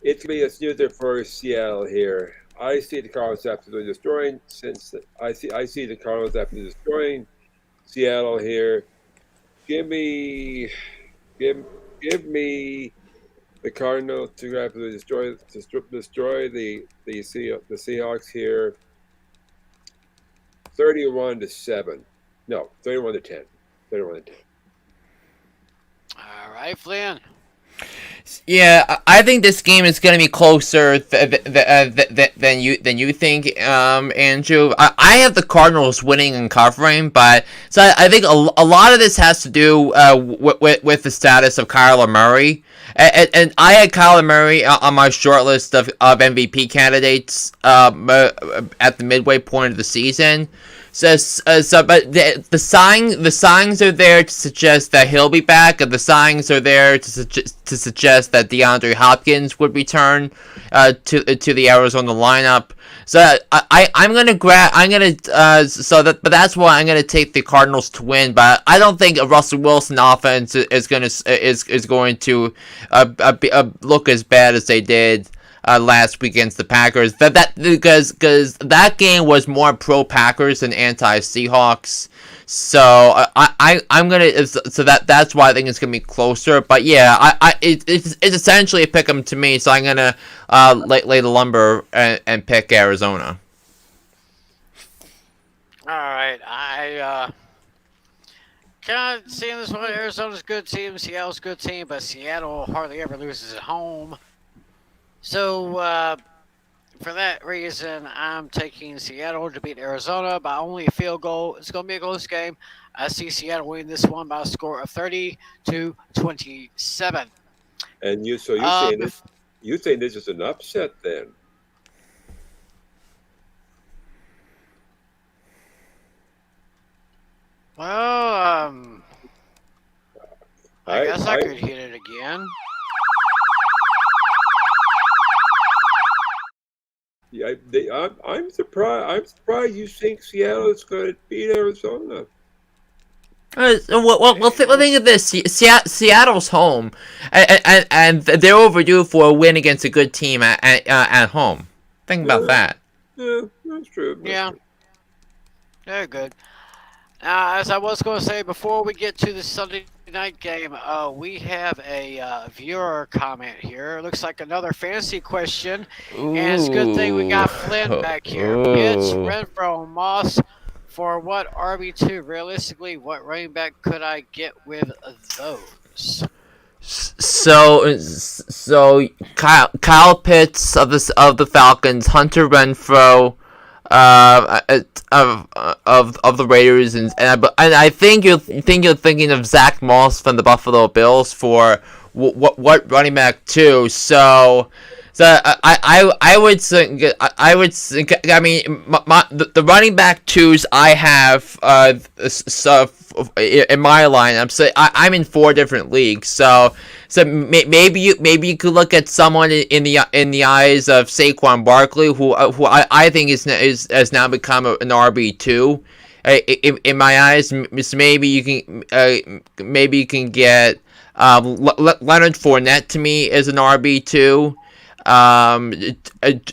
It's gonna be a snoozer for Seattle here. I see the Cardinals absolutely destroying. Since I see the Cardinals absolutely destroying Seattle here. Give me the Cardinals to absolutely destroy the Seahawks here. 31-7. No, 31-10. 31-10. All right, Flynn. Yeah, I think this game is going to be closer than you think, Andrew. I have the Cardinals winning and covering, but so I think a lot of this has to do with the status of Kyler Murray. And I had Kyler Murray on my short list of MVP candidates at the midway point of the season. But the signs are there to suggest that he'll be back, and the signs are there to suggest that DeAndre Hopkins would return to the Arizona lineup. So but that's why I'm gonna take the Cardinals to win. But I don't think a Russell Wilson offense is going to look as bad as they did last week against the Packers. Because that game was more pro Packers than anti Seahawks. So I'm gonna that's why I think it's gonna be closer. But yeah, it's essentially a pick 'em to me. So I'm gonna lay the lumber and pick Arizona. All right, I kind of seeing this one. Arizona's a good team, Seattle's a good team, but Seattle hardly ever loses at home. So for that reason, I'm taking Seattle to beat Arizona by only a field goal. It's going to be a close game. I see Seattle winning this one by a score of 30-27. And you saying this is an upset then? Well, I guess I could hit it again. Yeah, I'm surprised. I'm surprised you think Seattle is going to beat Arizona. Well, think of this: Seattle's home, and they're overdue for a win against a good team at home. Think about that. Yeah, that's true. Very good. As I was going to say, before we get to the Sunday night game, we have a viewer comment here. Looks like another fantasy question. Ooh. And it's a good thing we got Flynn back here. It's Renfro Moss. For what RB2? Realistically, what running back could I get with those? So Kyle Pitts of the Falcons, Hunter Renfro of the Raiders, and I think you're thinking of Zach Moss from the Buffalo Bills for what running back too. So I would think, I mean, the running back twos I have in my lineup. So I'm in 4 different leagues. So maybe you could look at someone in the eyes of Saquon Barkley, who I think has now become an RB2. In my eyes, maybe you can get Leonard Fournette to me as an RB2.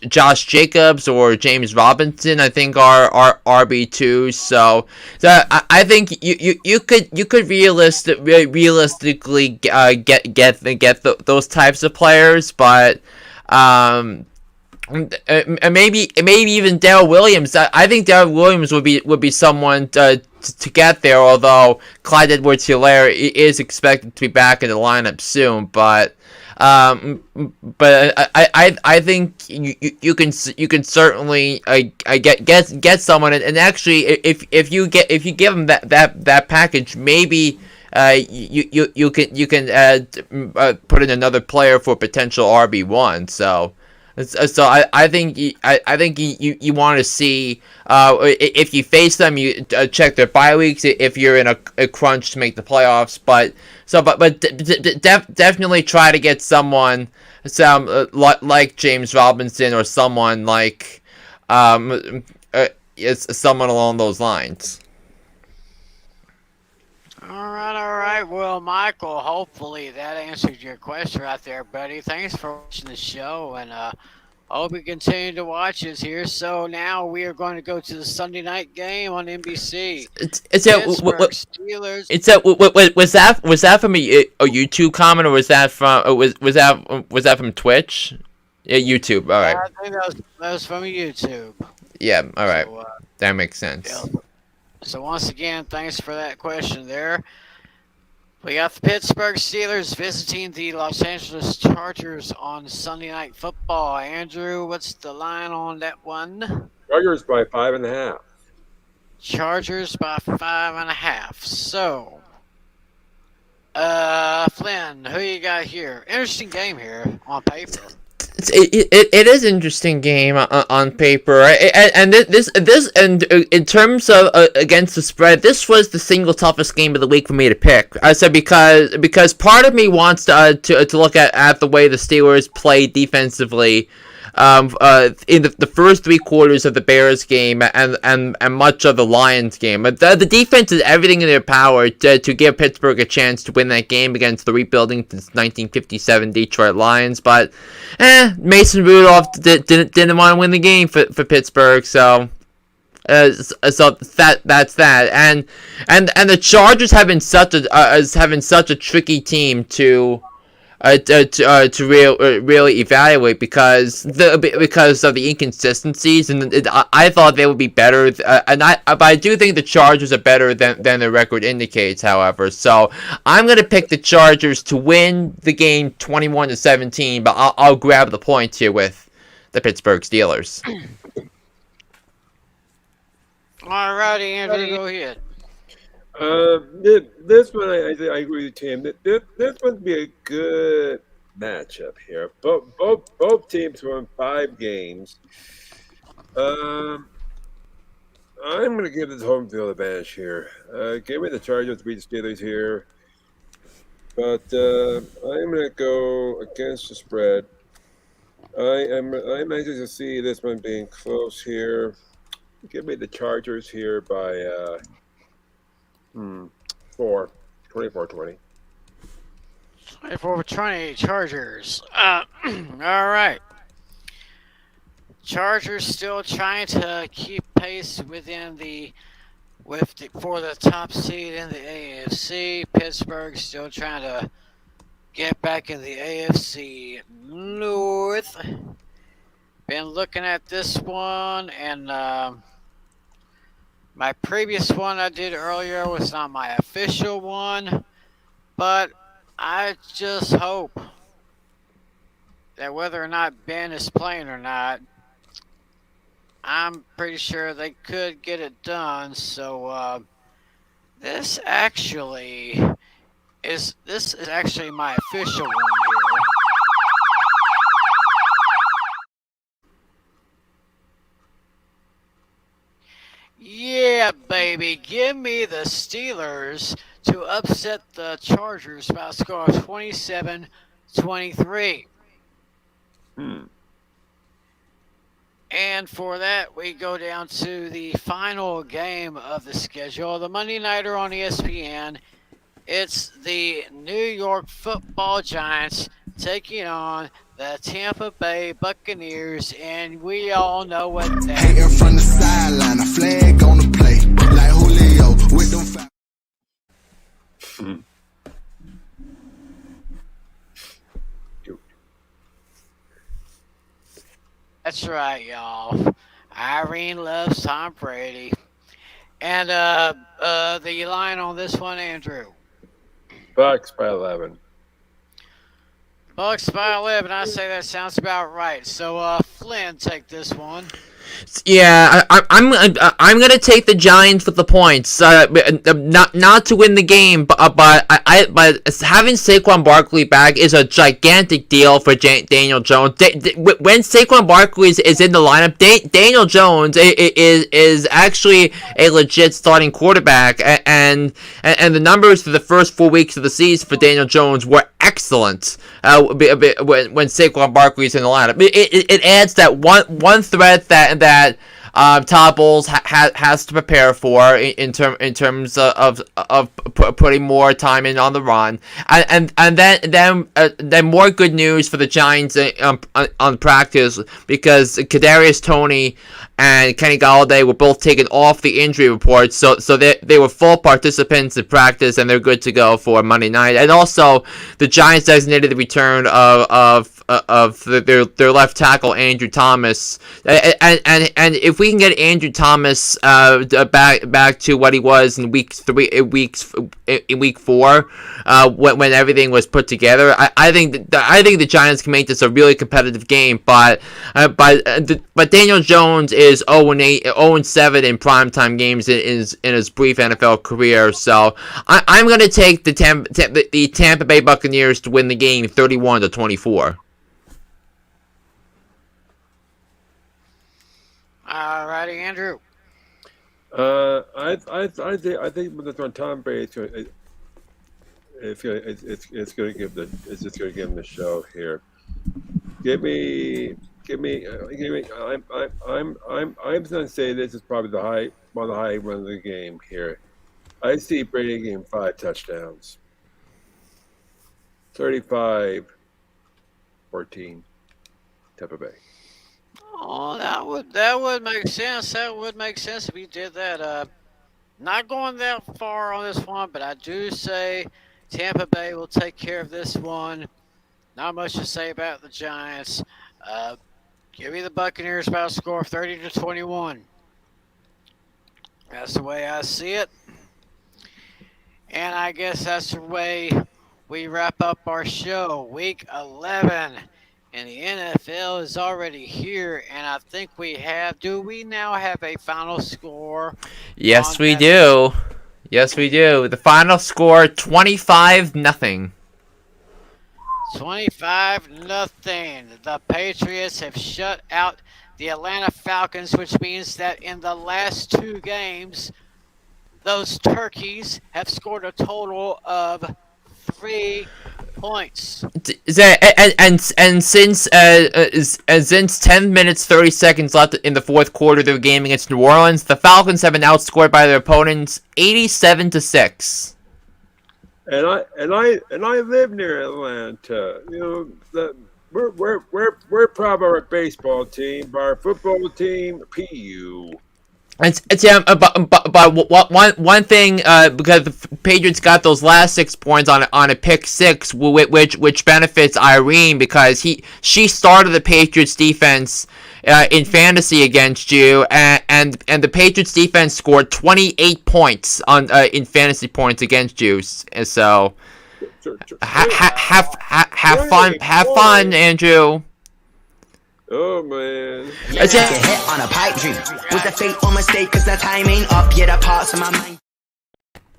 Josh Jacobs or James Robinson, I think, are RB2. So I think you could realistically get those types of players, but maybe even Darrell Williams. I think Darrell Williams would be someone to get there. Although Clyde Edwards-Helaire is expected to be back in the lineup soon, but I think you can certainly get someone, and actually if you give them that package, maybe you can put in another player for potential RB1. So So I think you want to see if you face them, you check their bye weeks if you're in a crunch to make the playoffs. But definitely try to get someone like James Robinson or someone like it's someone along those lines. All right. Well, Michael, hopefully that answered your question right there, buddy. Thanks for watching the show, and I hope you continue to watch us here. So now we are going to go to the Sunday night game on NBC. Pittsburgh Steelers. Was that from a YouTube comment, or was that from from Twitch? Yeah, YouTube. All right. I think that was from YouTube. Yeah. All right. So, that makes sense. Yeah. So once again, thanks for that question there. We got the Pittsburgh Steelers visiting the Los Angeles Chargers on Sunday Night Football. Andrew, what's the line on that one? Chargers by 5.5. Chargers by 5.5. So, Flynn, who you got here? Interesting game here on paper. It is an interesting game on paper, and this and in terms of against the spread, this was the single toughest game of the week for me to pick. I said because part of me wants to look at the way the Steelers played defensively in the first 3 quarters of the Bears game and much of the Lions game. But the defense did everything in their power to give Pittsburgh a chance to win that game against the rebuilding 1957 Detroit Lions. But Mason Rudolph didn't want to win the game for Pittsburgh, so that's that. And the Chargers have been such a tricky team to really evaluate because of the inconsistencies, and I thought they would be better, but I do think the Chargers are better than their record indicates. However, so I'm gonna pick the Chargers to win the game 21-17, but I'll grab the points here with the Pittsburgh Steelers. All righty, Andrew, go ahead. This one, I agree with Tim. This one would be a good matchup here. Both teams won 5 games. I'm going to give this home field advantage here. Give me the Chargers to beat the Steelers here. But I'm going to go against the spread. I'm anxious to see this one being close here. Give me the Chargers here by 24-20. 24-20 Chargers. All right. Chargers still trying to keep pace for the top seed in the AFC. Pittsburgh still trying to get back in the AFC North. Been looking at this one, and my previous one I did earlier was not my official one, but I just hope that whether or not Ben is playing or not, I'm pretty sure they could get it done. So this is actually my official one here. Yeah, baby. Give me the Steelers to upset the Chargers by a score of 27-23. And for that, we go down to the final game of the schedule, the Monday Nighter on ESPN. It's the New York Football Giants taking on the Tampa Bay Buccaneers, and we all know what that Hating from the sideline, a flag on the play. Like Julio with them That's right, y'all. Irene loves Tom Brady. And the line on this one, Andrew. Bucks by 11. Bucks by 11. I say that sounds about right. So, Flynn, take this one. Yeah, I'm gonna take the Giants with the points. Not to win the game, but but having Saquon Barkley back is a gigantic deal for Daniel Jones. When Saquon Barkley is in the lineup, Daniel Jones is actually a legit starting quarterback, and the numbers for the first 4 weeks of the season for Daniel Jones were excellent. When Saquon Barkley is in the lineup, it adds that one threat that Todd Bowles has to prepare for in terms of putting more time in on the run, and then more good news for the Giants on practice, because Kadarius Toney and Kenny Golladay were both taken off the injury report, so they were full participants in practice, and they're good to go for Monday night. And also, the Giants designated the return of their left tackle Andrew Thomas, and if we can get Andrew Thomas back to what he was in week 4, when everything was put together, I think the Giants can make this a really competitive game. But Daniel Jones is 0-8, 0-7 in primetime games in his brief NFL career. So I'm going to take the Tampa Bay Buccaneers to win the game 31-24. Alrighty, Andrew. I think with the Tom Brady, it's going to give them the show here. I'm going to say this is probably one of the high run of the game here. I see Brady getting 5 touchdowns. 35-14, Tampa Bay. Oh, that would make sense. That would make sense if you did that. Not going that far on this one, but I do say Tampa Bay will take care of this one. Not much to say about the Giants. Give me the Buccaneers by a score of 30-21. That's the way I see it. And I guess that's the way we wrap up our show. Week 11. And the NFL is already here, and I think do we now have a final score? Yes, we do. Yes, we do. The final score, 25-0. 25-0. The Patriots have shut out the Atlanta Falcons, which means that in the last 2 games, those turkeys have scored a total of 3 points. And since 10 minutes 30 seconds left in the fourth quarter of the game against New Orleans, the Falcons have been outscored by their opponents 87-6. And I live near Atlanta. You know, we're proud of our baseball team, but our football team, PU. It's one thing, because the Patriots got those last 6 points on a pick 6, which benefits Irene, because she started the Patriots defense in fantasy against you, and the Patriots defense scored 28 points in fantasy points against you. So have fun, Andrew. Oh man! Let's get hit on a pipe dream. Was a fatal mistake? Cause the time ain't up yet. A parts of my mind.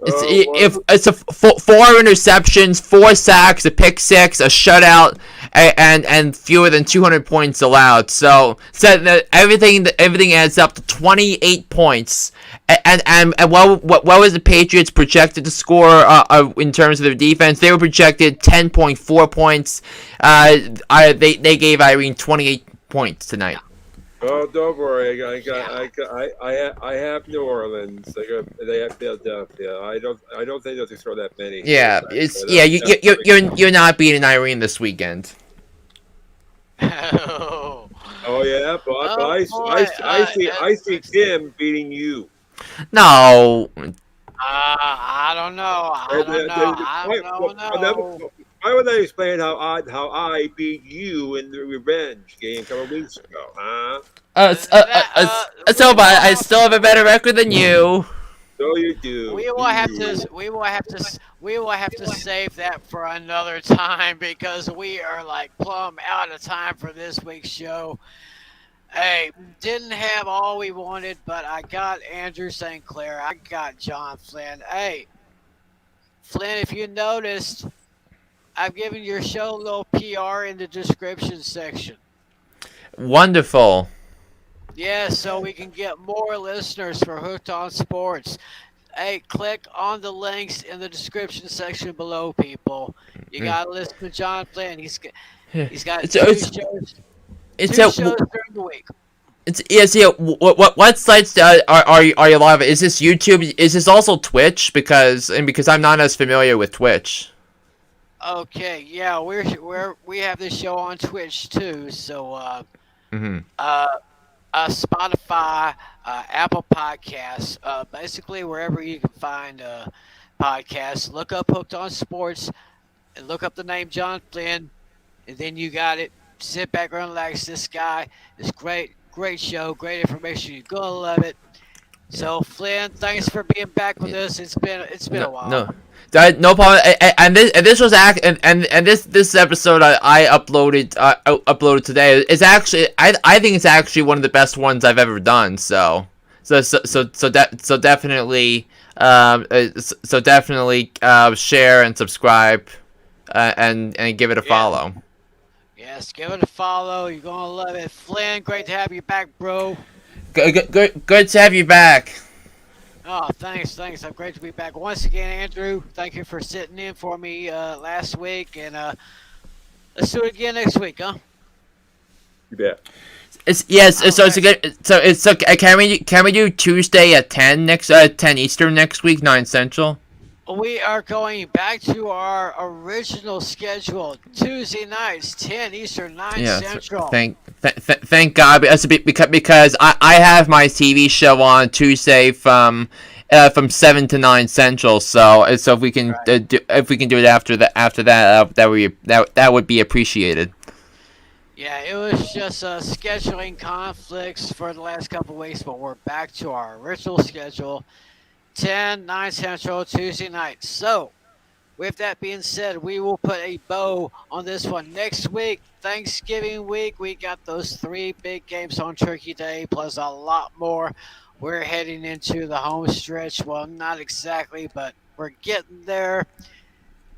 It's 4 interceptions, 4 sacks, a pick 6, a shutout, and fewer than 200 points allowed. So everything adds up to 28 points. And what was the Patriots projected to score in terms of their defense? They were projected 10.4 points. They gave Irene 28 points tonight. Oh, don't worry. I have New Orleans. They have Philadelphia. I don't think they'll throw that many. Yeah, you're not beating Irene this weekend. Oh yeah, but I see Tim beating you. No. I don't know. I don't know. Why would I explain how I beat you in the revenge game a couple weeks ago, huh? So, but I still have a better record than you. So you do. We will have to save that for another time, because we are like plumb out of time for this week's show. Hey, didn't have all we wanted, but I got Andrew St. Clair. I got John Flynn. Hey, Flynn, if you noticed, I've given your show a little PR in the description section. Wonderful. Yeah, so we can get more listeners for Hooked on Sports. Hey, click on the links in the description section below, people. You gotta listen to John Flynn. He's got It's two it's shows, it's two a shows during the week. it's yes yeah. What sites are you live at? Is this YouTube? Is this also Twitch? Because I'm not as familiar with Twitch. Okay, yeah, we have this show on Twitch too. So Mm-hmm. Spotify, Apple Podcasts, basically wherever you can find podcasts. Look up Hooked on Sports and look up the name John Flynn, and then you got it. Sit back, relax. This guy is great, great show, great information. You're gonna love it. So Flynn, thanks for being back with us. It's been a while. No. No problem. And this was this episode I uploaded today. It's actually I think it's actually one of the best ones I've ever done. So definitely share and subscribe and give it a follow. Yes, give it a follow. You're gonna love it. Flynn, great to have you back, bro. Good to have you back. Oh, thanks. I'm great to be back once again, Andrew. Thank you for sitting in for me last week, and let's do it again next week, huh? You bet. Can we do Tuesday at 10 10 Eastern next week, 9 Central? We are going back to our original schedule, Tuesday nights, 10 Eastern, 9 Central. Thank God, because I have my TV show on Tuesday from 7 to 9 Central. So if we can do it after that, that would be appreciated. Yeah, it was just scheduling conflicts for the last couple of weeks, but we're back to our original schedule, 10, 9 Central, Tuesday night. So, with that being said, we will put a bow on this one next week. Thanksgiving week, we got those 3 big games on Turkey Day, plus a lot more. We're heading into the home stretch. Well, not exactly, but we're getting there.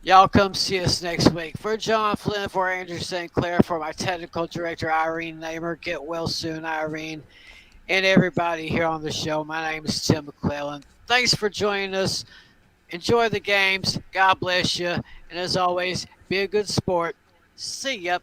Y'all come see us next week. For John Flynn, for Andrew St. Clair, for my technical director, Irene Namer. Get well soon, Irene. And everybody here on the show, my name is Tim McClellan. Thanks for joining us. Enjoy the games. God bless you. And as always, be a good sport. See ya.